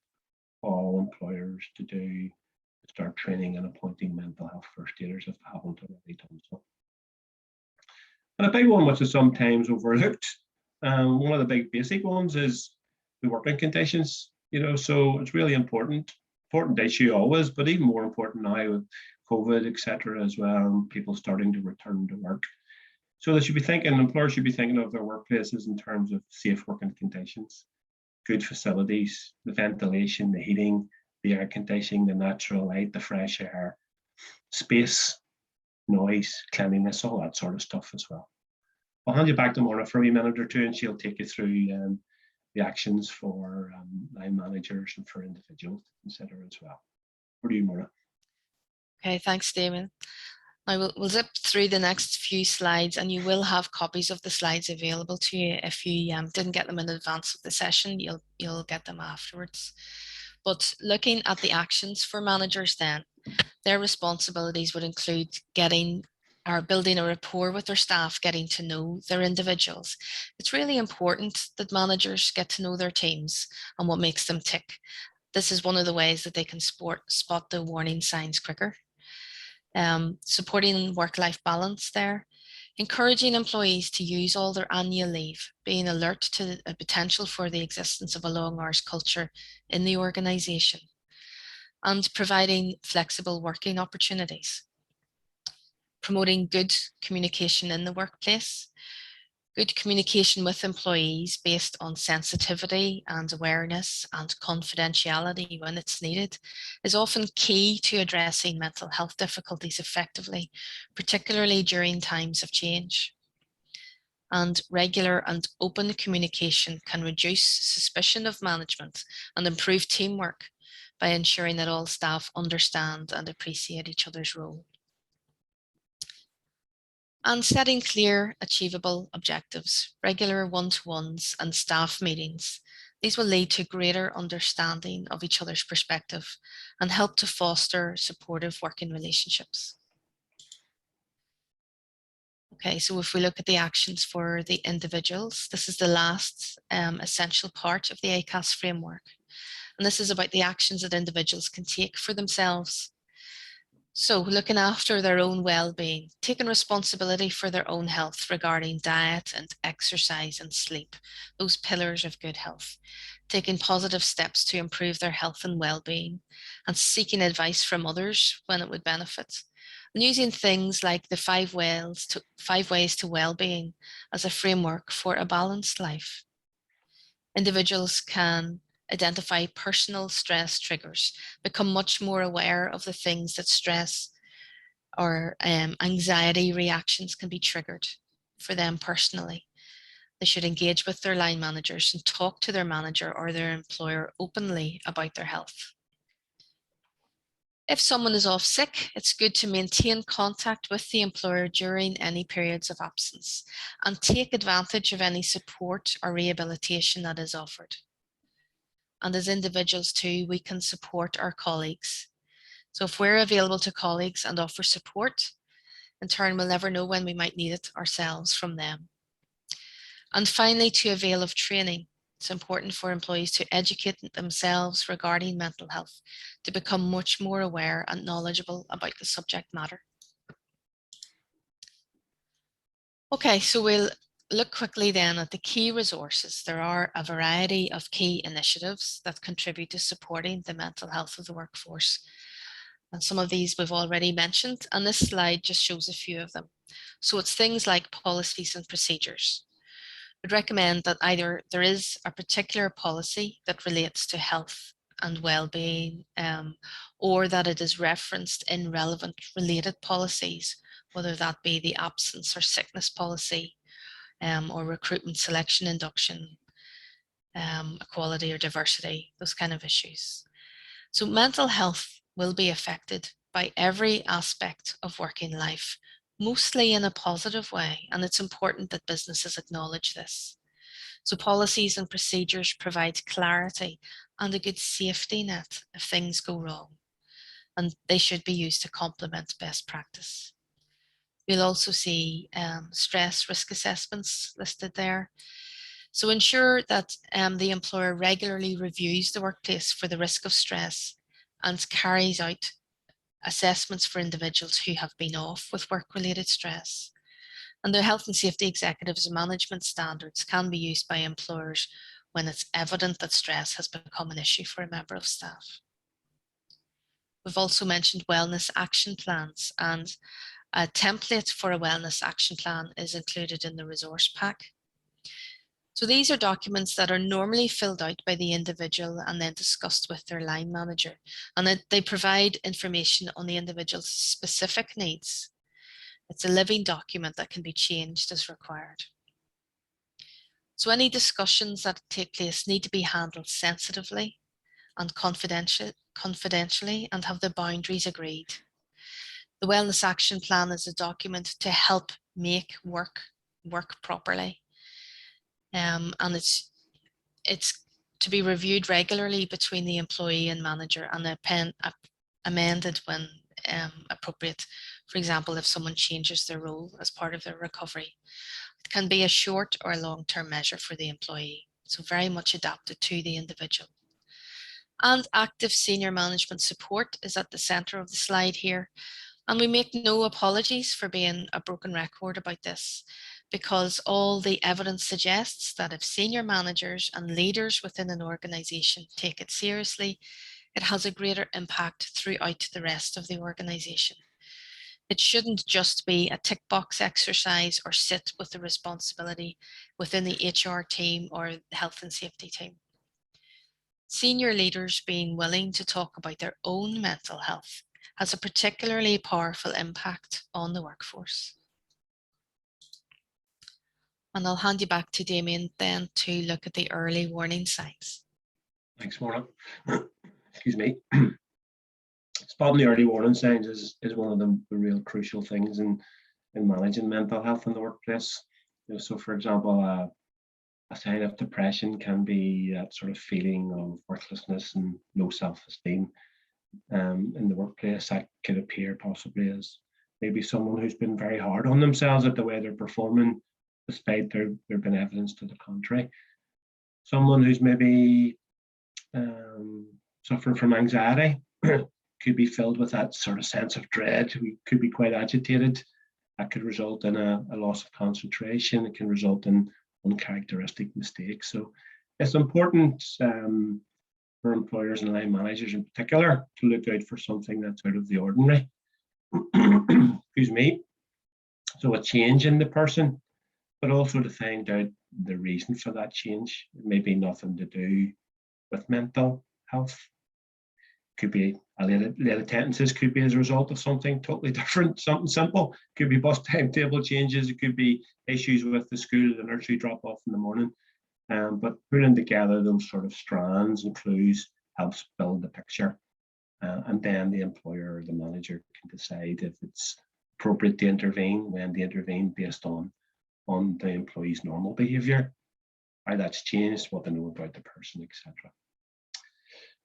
all employers to do, to start training and appointing mental health first aiders if they haven't already done so. And a big one which is sometimes overlooked, one of the big basic ones is the working conditions. So it's really important issue always, but even more important now with COVID, etc. as well, and people starting to return to work. So they should be thinking, employers should be thinking of their workplaces in terms of safe working conditions, good facilities, the ventilation, the heating, the air conditioning, the natural light, the fresh air, space, noise, cleanliness, all that sort of stuff as well. I'll hand you back to Maura for a wee minute or two, and she'll take you through the actions for line managers and for individuals to consider as well. Over to you, Maura. Okay, thanks, Damon. Now we'll zip through the next few slides, and you will have copies of the slides available to you. If you didn't get them in advance of the session, you'll get them afterwards. But looking at the actions for managers then, their responsibilities would include building a rapport with their staff, getting to know their individuals. It's really important that managers get to know their teams and what makes them tick. This is one of the ways that they can spot the warning signs quicker. Supporting work-life balance there, encouraging employees to use all their annual leave, being alert to a potential for the existence of a long hours culture in the organisation, and providing flexible working opportunities. Promoting good communication in the workplace. Good communication with employees based on sensitivity and awareness and confidentiality when it's needed is often key to addressing mental health difficulties effectively, particularly during times of change. And regular and open communication can reduce suspicion of management and improve teamwork by ensuring that all staff understand and appreciate each other's role. And setting clear, achievable objectives, regular one-to-ones and staff meetings. These will lead to greater understanding of each other's perspective and help to foster supportive working relationships. Okay, so if we look at the actions for the individuals, this is the last essential part of the Acas framework. And this is about the actions that individuals can take for themselves. So looking after their own well-being, taking responsibility for their own health regarding diet and exercise and sleep, those pillars of good health, taking positive steps to improve their health and well-being, and seeking advice from others when it would benefit, and using things like the five ways to well-being as a framework for a balanced life. Individuals can identify personal stress triggers, become much more aware of the things that stress or anxiety reactions can be triggered for them personally. They should engage with their line managers and talk to their manager or their employer openly about their health. If someone is off sick, it's good to maintain contact with the employer during any periods of absence and take advantage of any support or rehabilitation that is offered. And as individuals too, we can support our colleagues. So if we're available to colleagues and offer support, in turn, we'll never know when we might need it ourselves from them. And finally, to avail of training. It's important for employees to educate themselves regarding mental health, to become much more aware and knowledgeable about the subject matter. Okay, so we'll look quickly then at the key resources. There are a variety of key initiatives that contribute to supporting the mental health of the workforce. And some of these we've already mentioned, and this slide just shows a few of them. So it's things like policies and procedures. Would recommend that either there is a particular policy that relates to health and well-being, or that it is referenced in relevant related policies, whether that be the absence or sickness policy, or recruitment, selection, induction, equality or diversity, those kind of issues. So mental health will be affected by every aspect of working life, mostly in a positive way, and it's important that businesses acknowledge this. So policies and procedures provide clarity and a good safety net if things go wrong, and they should be used to complement best practice. You'll also see stress risk assessments listed there. So ensure that the employer regularly reviews the workplace for the risk of stress and carries out assessments for individuals who have been off with work-related stress. And the health and safety executives and management standards can be used by employers when it's evident that stress has become an issue for a member of staff. We've also mentioned wellness action plans, and a template for a wellness action plan is included in the resource pack. So these are documents that are normally filled out by the individual and then discussed with their line manager, and they provide information on the individual's specific needs. It's a living document that can be changed as required. So any discussions that take place need to be handled sensitively and confidentially and have the boundaries agreed. The Wellness Action Plan is a document to help make work properly. And it's to be reviewed regularly between the employee and manager and amended when appropriate. For example, if someone changes their role as part of their recovery. It can be a short or a long-term measure for the employee, so very much adapted to the individual. And active senior management support is at the centre of the slide here. And we make no apologies for being a broken record about this, because all the evidence suggests that if senior managers and leaders within an organisation take it seriously, it has a greater impact throughout the rest of the organisation. It shouldn't just be a tick box exercise or sit with the responsibility within the HR team or the health and safety team. Senior leaders being willing to talk about their own mental health has a particularly powerful impact on the workforce. And I'll hand you back to Damien then to look at the early warning signs. Thanks, Maura. Excuse me. Spotting the early warning signs is one of the real crucial things in managing mental health in the workplace. So, for example, a sign of depression can be that sort of feeling of worthlessness and low self-esteem in the workplace. That could appear possibly as maybe someone who's been very hard on themselves at the way they're performing, despite there been evidence to the contrary. Someone who's maybe suffering from anxiety could be filled with that sort of sense of dread. We could be quite agitated. That could result in a loss of concentration. It can result in uncharacteristic mistakes. So it's important for employers and line managers in particular to look out for something that's out of the ordinary. excuse me, so a change in the person, but also to find out the reason for that change. It may be nothing to do with mental health. Could be a late attendances, could be as a result of something totally different, something simple. Could be bus timetable changes. It could be issues with the school, the nursery drop off in the morning. But putting together those sort of strands and clues helps build the picture. And then the employer or the manager can decide if it's appropriate to intervene, when to intervene based on the employee's normal behaviour, how that's changed, what they know about the person, etc.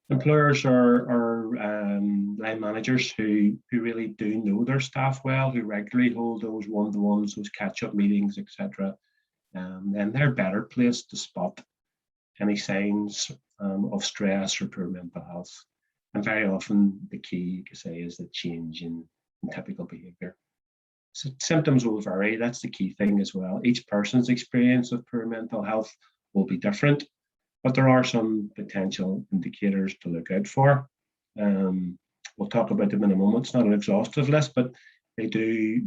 Employers are line managers who really do know their staff well, who regularly hold those one-to-ones, those catch-up meetings, etc. And they're better placed to spot any signs of stress or poor mental health. And very often the key, you could say, is the change in typical behaviour. So symptoms will vary, that's the key thing as well. Each person's experience of poor mental health will be different, but there are some potential indicators to look out for. We'll talk about them in a moment. It's not an exhaustive list, but they do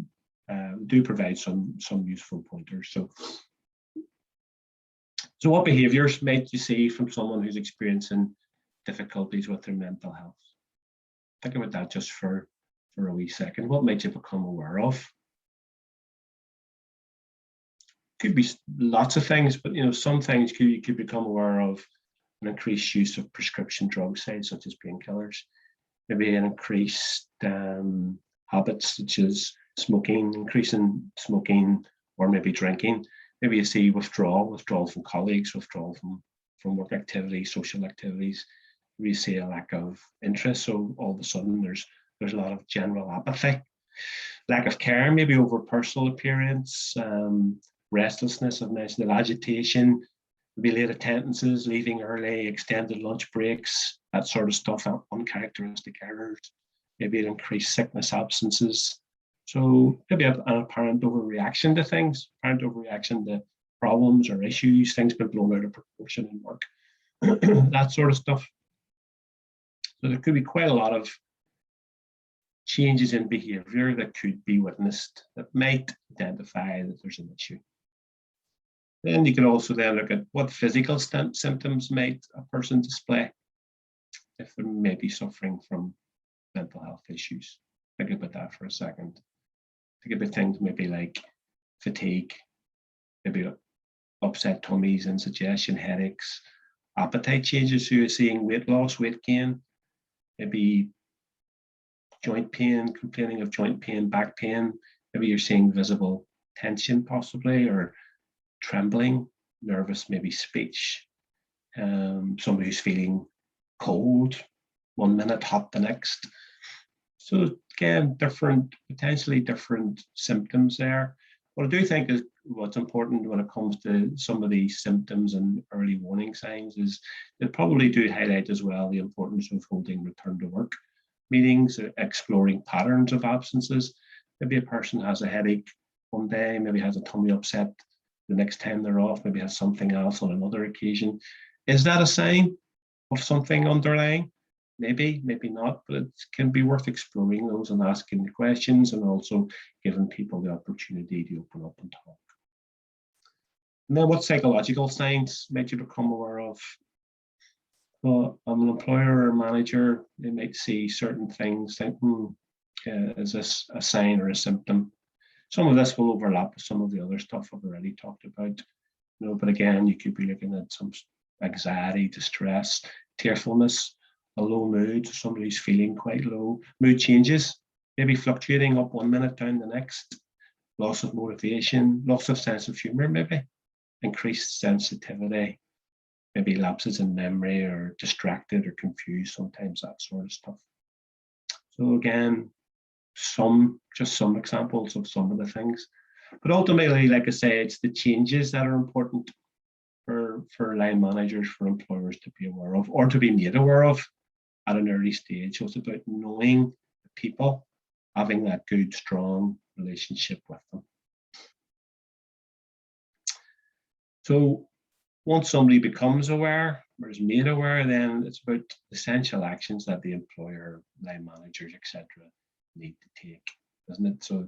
provide some useful pointers. So what behaviours might you see from someone who's experiencing difficulties with their mental health? Think about that just for a wee second. What might you become aware of? Could be lots of things, but some things you could become aware of: an increased use of prescription drugs, say, such as painkillers, maybe an increased habits such as smoking, increasing smoking, or maybe drinking. Maybe you see withdrawal from colleagues, withdrawal from work activities, social activities. We see a lack of interest, so all of a sudden there's a lot of general apathy, lack of care, maybe over personal appearance, restlessness, I've mentioned it, agitation, maybe late attendances, leaving early, extended lunch breaks, that sort of stuff, uncharacteristic errors, maybe an increased sickness absences. So maybe an apparent overreaction to things, apparent overreaction to problems or issues, things been blown out of proportion in work, that sort of stuff. So there could be quite a lot of changes in behaviour that could be witnessed that might identify that there's an issue. Then you can also then look at what physical symptoms might a person display if they may be suffering from mental health issues. Think about that for a second. Think about things maybe like fatigue, maybe upset tummies, indigestion, headaches, appetite changes, so you're seeing weight loss, weight gain, maybe joint pain, complaining of joint pain, back pain, maybe you're seeing visible tension possibly, or trembling, nervous, maybe speech, somebody who's feeling cold, 1 minute, hot the next. So again, potentially different symptoms there. What I do think is what's important when it comes to some of these symptoms and early warning signs is they probably do highlight as well the importance of holding return to work meetings, exploring patterns of absences. Maybe a person has a headache one day, maybe has a tummy upset the next time they're off, maybe has something else on another occasion. Is that a sign of something underlying? Maybe, maybe not, but it can be worth exploring those and asking the questions, and also giving people the opportunity to open up and talk. And then what psychological signs might you become aware of? Well, I'm an employer or manager, they might see certain things, think, is this a sign or a symptom? Some of this will overlap with some of the other stuff I've already talked about. But again, you could be looking at some anxiety, distress, tearfulness, a low mood, somebody who's feeling quite low, mood changes, maybe fluctuating up 1 minute, down the next, loss of motivation, loss of sense of humor, maybe, increased sensitivity, maybe lapses in memory, or distracted or confused, sometimes that sort of stuff. So again, just some examples of some of the things. But ultimately, like I say, it's the changes that are important for line managers, for employers to be aware of, or to be made aware of at an early stage. So it's about knowing the people, having that good, strong relationship with them. So once somebody becomes aware or is made aware, then it's about essential actions that the employer, line managers, etc., need to take, isn't it? So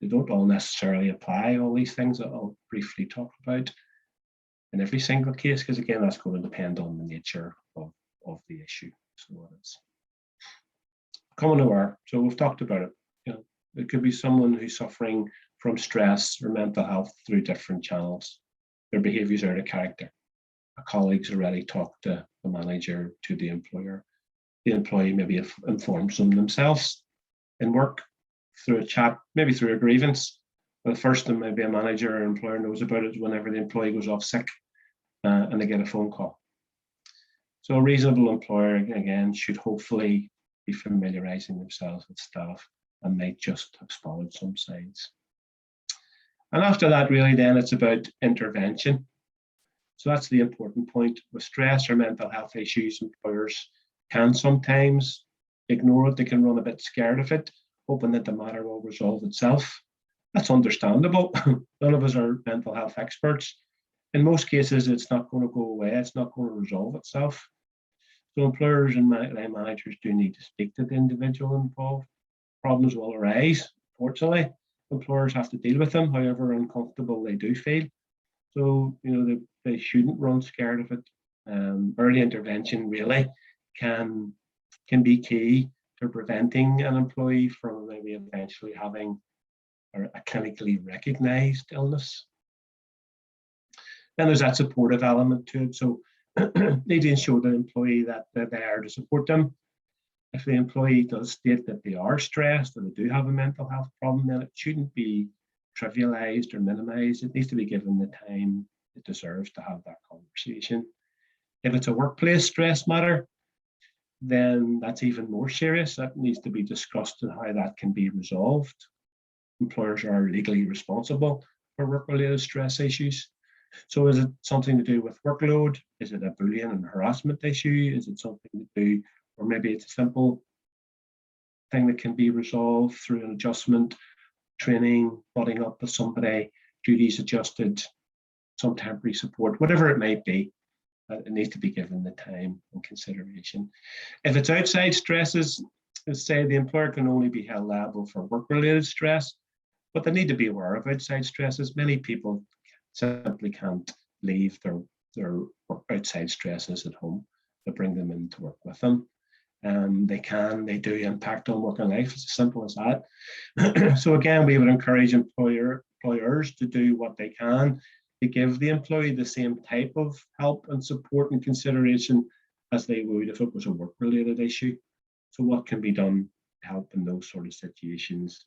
they don't all necessarily apply, all these things that I'll briefly talk about in every single case, because again, that's going to depend on the nature of the issue. So it's common aware. So we've talked about it. It could be someone who's suffering from stress or mental health through different channels. Their behaviours are out of character. A colleague's already talked to the manager, to the employer. The employee maybe informs them themselves in work through a chat, maybe through a grievance. But the first time maybe a manager or employer knows about it whenever the employee goes off sick and they get a phone call. So a reasonable employer, again, should hopefully be familiarising themselves with staff and might just have spotted some signs. And after that, really, then it's about intervention. So that's the important point. With stress or mental health issues, employers can sometimes ignore it. They can run a bit scared of it, hoping that the matter will resolve itself. That's understandable. None of us are mental health experts. In most cases, it's not going to go away. It's not going to resolve itself. So employers and line managers do need to speak to the individual involved. Problems will arise, fortunately. Employers have to deal with them, however uncomfortable they do feel. So, they shouldn't run scared of it. Early intervention really can be key to preventing an employee from maybe eventually having a clinically recognised illness. Then there's that supportive element to it. So need to ensure the employee that they're there to support them. If the employee does state that they are stressed or they do have a mental health problem, then it shouldn't be trivialized or minimized. It needs to be given the time it deserves to have that conversation. If it's a workplace stress matter, then that's even more serious. That needs to be discussed and how that can be resolved. Employers are legally responsible for work-related stress issues. So is it something to do with workload? Is it a bullying and harassment issue? Is it something to do, or maybe it's a simple thing that can be resolved through an adjustment, training, butting up with somebody, duties adjusted, some temporary support, whatever it might be. It needs to be given the time and consideration. If it's outside stresses, let's say the employer can only be held liable for work-related stress, but they need to be aware of outside stresses. Many people simply can't leave their outside stresses at home. They bring them in to work with them. They do impact on work and life. It's as simple as that. So again, we would encourage employers to do what they can to give the employee the same type of help and support and consideration as they would if it was a work-related issue. So what can be done to help in those sort of situations?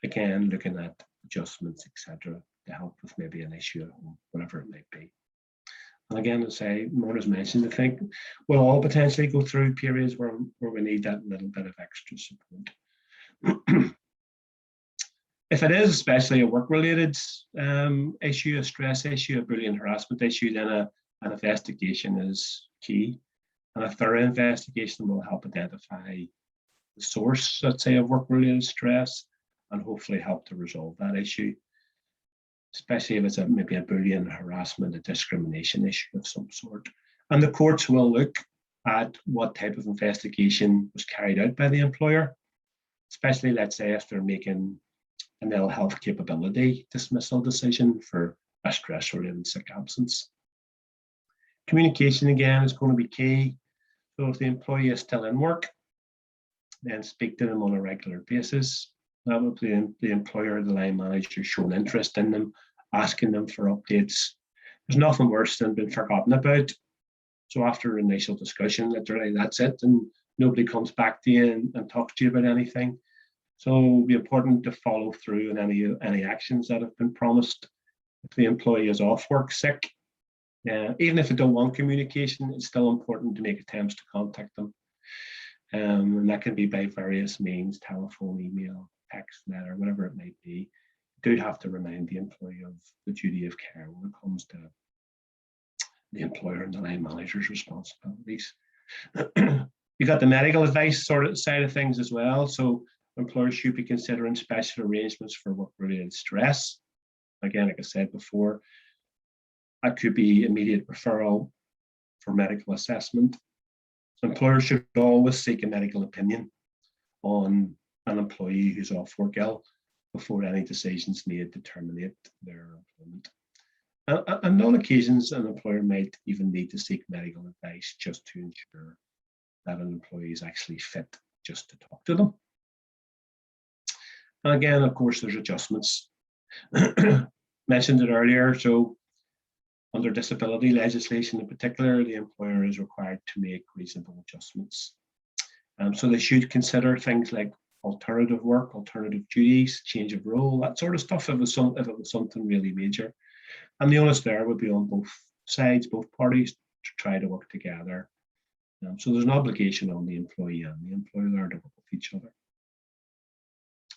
Again, looking at adjustments, etc., to help with maybe an issue at home, whatever it might be. And again, as I say, Mona's mentioned, I think we'll all potentially go through periods where we need that little bit of extra support. If it is especially a work-related issue, a stress issue, a bullying harassment issue, then an investigation is key. And a thorough investigation will help identify the source, let's say, of work-related stress and hopefully help to resolve that issue, especially if it's maybe a bullying, harassment, a discrimination issue of some sort. And the courts will look at what type of investigation was carried out by the employer, especially, let's say, if they're making an ill health capability dismissal decision for a stress-related sick absence. Communication, again, is going to be key. So if the employee is still in work, then speak to them on a regular basis. That would be the employer, the line manager, showing interest in them, asking them for updates. There's nothing worse than being forgotten about. So after an initial discussion, literally that's it, and nobody comes back to you and talks to you about anything. So it will be important to follow through on any actions that have been promised. If the employee is off work sick, even if they don't want communication, it's still important to make attempts to contact them. And that can be by various means, telephone, email, text, letter, whatever it might be. You do have to remind the employee of the duty of care when it comes to the employer and the line manager's responsibilities. You've got the medical advice sort of side of things as well. So employers should be considering special arrangements for work-related stress. Again, like I said before, that could be immediate referral for medical assessment. So employers should always seek a medical opinion on an employee who's off work ill before any decisions made to terminate their employment. And on occasions, an employer might even need to seek medical advice just to ensure that an employee is actually fit just to talk to them. And again, of course, there's adjustments. Mentioned it earlier, so under disability legislation in particular, the employer is required to make reasonable adjustments. So they should consider things like alternative work, alternative duties, change of role, that sort of stuff if it was something really major. And the onus there would be on both sides, both parties, to try to work together. So there's an obligation on the employee and the employer to work with each other.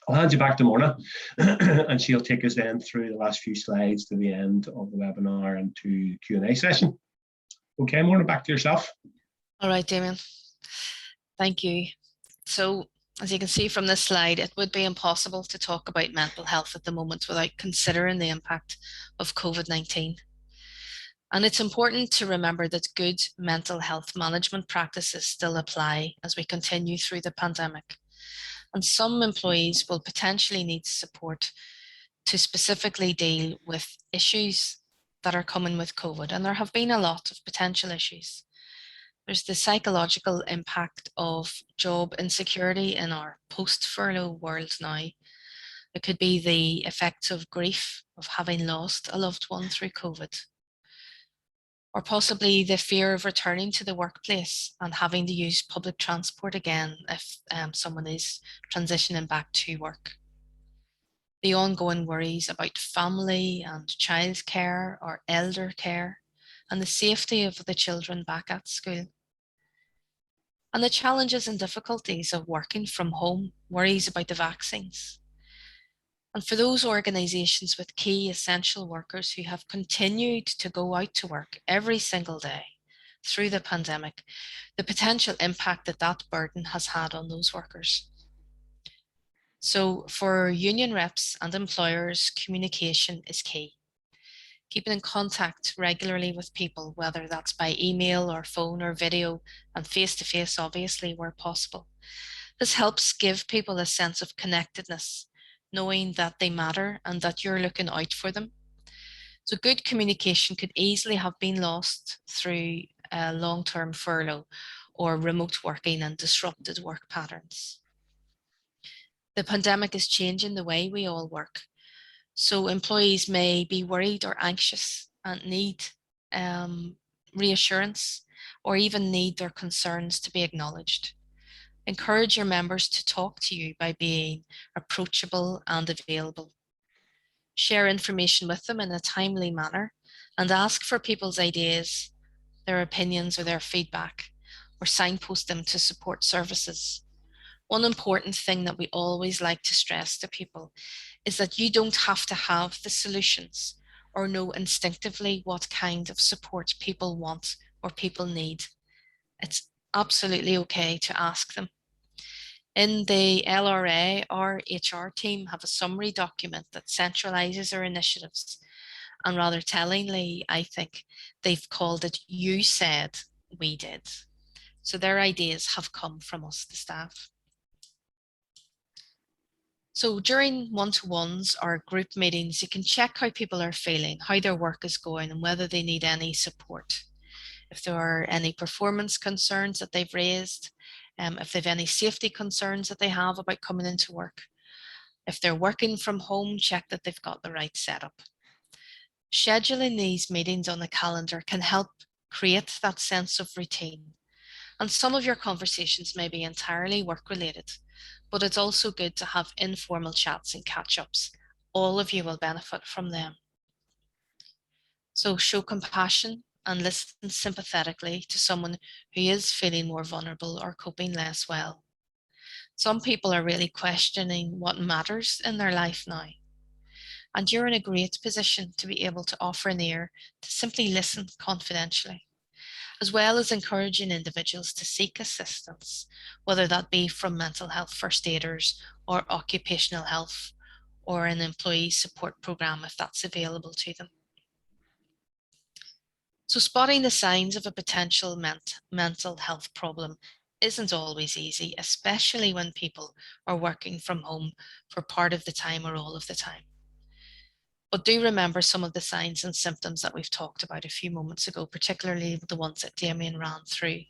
I'll hand you back to Morna, and she'll take us then through the last few slides to the end of the webinar and to the Q&A session. Okay, Morna, back to yourself. All right, Damien. Thank you. So, as you can see from this slide, it would be impossible to talk about mental health at the moment without considering the impact of COVID-19. And it's important to remember that good mental health management practices still apply as we continue through the pandemic. And some employees will potentially need support to specifically deal with issues that are coming with COVID. And there have been a lot of potential issues. There's the psychological impact of job insecurity in our post-furlough world now. It could be the effects of grief of having lost a loved one through COVID, or possibly the fear of returning to the workplace and having to use public transport again if someone is transitioning back to work. The ongoing worries about family and childcare or elder care, and the safety of the children back at school. And the challenges and difficulties of working from home, worries about the vaccines. And for those organisations with key essential workers who have continued to go out to work every single day through the pandemic, the potential impact that that burden has had on those workers. So for union reps and employers, communication is key. Keeping in contact regularly with people, whether that's by email or phone or video, and face-to-face, obviously, where possible. This helps give people a sense of connectedness, knowing that they matter and that you're looking out for them. So good communication could easily have been lost through long-term furlough or remote working and disrupted work patterns. The pandemic is changing the way we all work. So employees may be worried or anxious and need reassurance, or even need their concerns to be acknowledged. Encourage your members to talk to you by being approachable and available. Share information with them in a timely manner and ask for people's ideas, their opinions, or their feedback, or signpost them to support services. One important thing that we always like to stress to people is that you don't have to have the solutions or know instinctively what kind of support people want or people need. It's absolutely okay to ask them. In the LRA, our HR team have a summary document that centralizes our initiatives. And rather tellingly, I think they've called it "You Said, We Did." So their ideas have come from us, the staff. So during one-to-ones or group meetings, you can check how people are feeling, how their work is going, and whether they need any support. If there are any performance concerns that they've raised, if they've any safety concerns that they have about coming into work. If they're working from home, check that they've got the right setup. Scheduling these meetings on the calendar can help create that sense of routine. And some of your conversations may be entirely work-related, but it's also good to have informal chats and catch-ups. All of you will benefit from them. So show compassion and listen sympathetically to someone who is feeling more vulnerable or coping less well. Some people are really questioning what matters in their life now. And you're in a great position to be able to offer an ear to simply listen confidentially, as well as encouraging individuals to seek assistance, whether that be from mental health first aiders or occupational health or an employee support program if that's available to them. So spotting the signs of a potential mental health problem isn't always easy, especially when people are working from home for part of the time or all of the time. But do remember some of the signs and symptoms that we've talked about a few moments ago, particularly the ones that Damien ran through.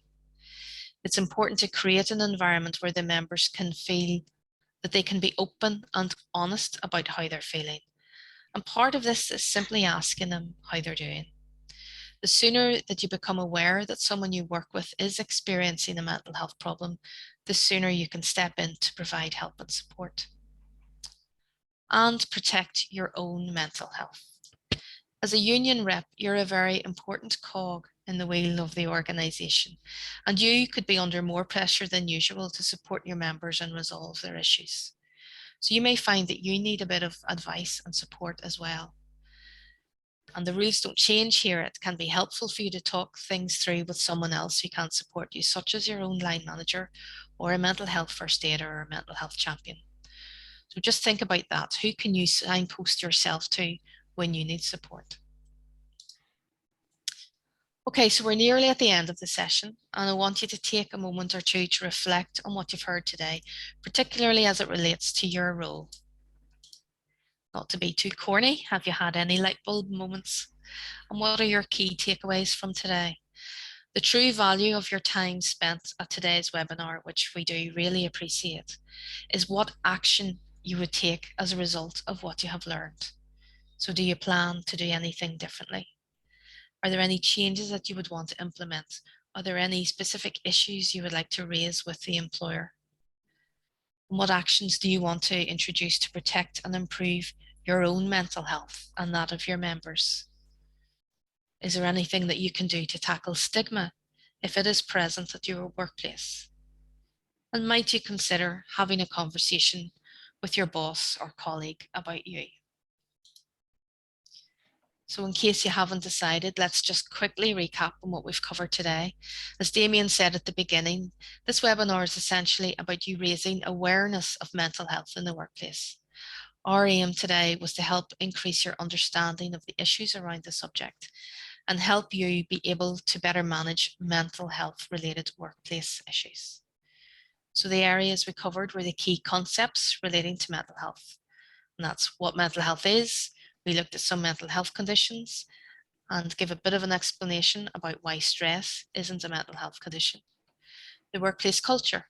It's important to create an environment where the members can feel that they can be open and honest about how they're feeling. And part of this is simply asking them how they're doing. The sooner that you become aware that someone you work with is experiencing a mental health problem, the sooner you can step in to provide help and support. And protect your own mental health. As a union rep, you're a very important cog in the wheel of the organisation, and you could be under more pressure than usual to support your members and resolve their issues. So you may find that you need a bit of advice and support as well. And the rules don't change here. It can be helpful for you to talk things through with someone else who can support you, such as your own line manager or a mental health first aider or a mental health champion. So just think about that. Who can you signpost yourself to when you need support? Okay, so we're nearly at the end of the session, and I want you to take a moment or two to reflect on what you've heard today, particularly as it relates to your role. Not to be too corny, have you had any light bulb moments? And what are your key takeaways from today? The true value of your time spent at today's webinar, which we do really appreciate, is what action you would take as a result of what you have learned. So do you plan to do anything differently? Are there any changes that you would want to implement? Are there any specific issues you would like to raise with the employer? And what actions do you want to introduce to protect and improve your own mental health and that of your members? Is there anything that you can do to tackle stigma if it is present at your workplace? And might you consider having a conversation with your boss or colleague about you? So in case you haven't decided, let's just quickly recap on what we've covered today. As Damien said at the beginning, this webinar is essentially about you raising awareness of mental health in the workplace. Our aim today was to help increase your understanding of the issues around the subject and help you be able to better manage mental health related workplace issues. So the areas we covered were the key concepts relating to mental health. And that's what mental health is. We looked at some mental health conditions and give a bit of an explanation about why stress isn't a mental health condition. The workplace culture,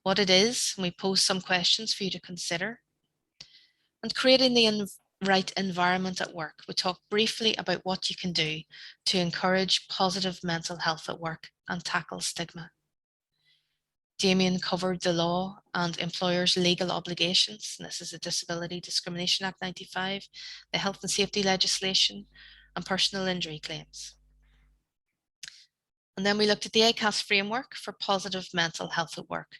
what it is, and we posed some questions for you to consider. And creating the right environment at work. We talked briefly about what you can do to encourage positive mental health at work and tackle stigma. Damien covered the law and employers' legal obligations. And this is the Disability Discrimination Act 95, the health and safety legislation, and personal injury claims. And then we looked at the Acas framework for positive mental health at work.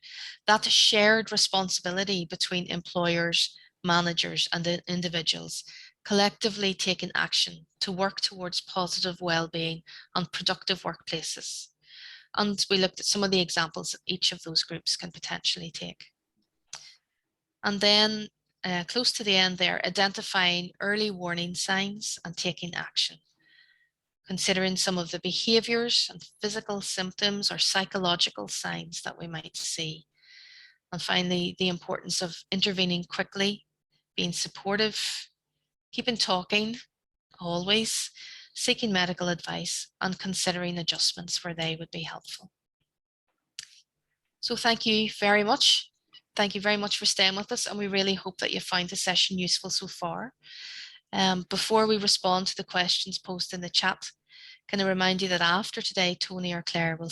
That shared responsibility between employers, managers, and individuals collectively taking action to work towards positive well-being and productive workplaces. And we looked at some of the examples that each of those groups can potentially take. And then close to the end there, identifying early warning signs and taking action. Considering some of the behaviors and physical symptoms or psychological signs that we might see. And finally, the importance of intervening quickly, being supportive, keeping talking, always, seeking medical advice, and considering adjustments where they would be helpful. So thank you very much. Thank you very much for staying with us, and we really hope that you found the session useful so far. Before we respond to the questions posted in the chat, can I remind you that after today, Tony or Claire will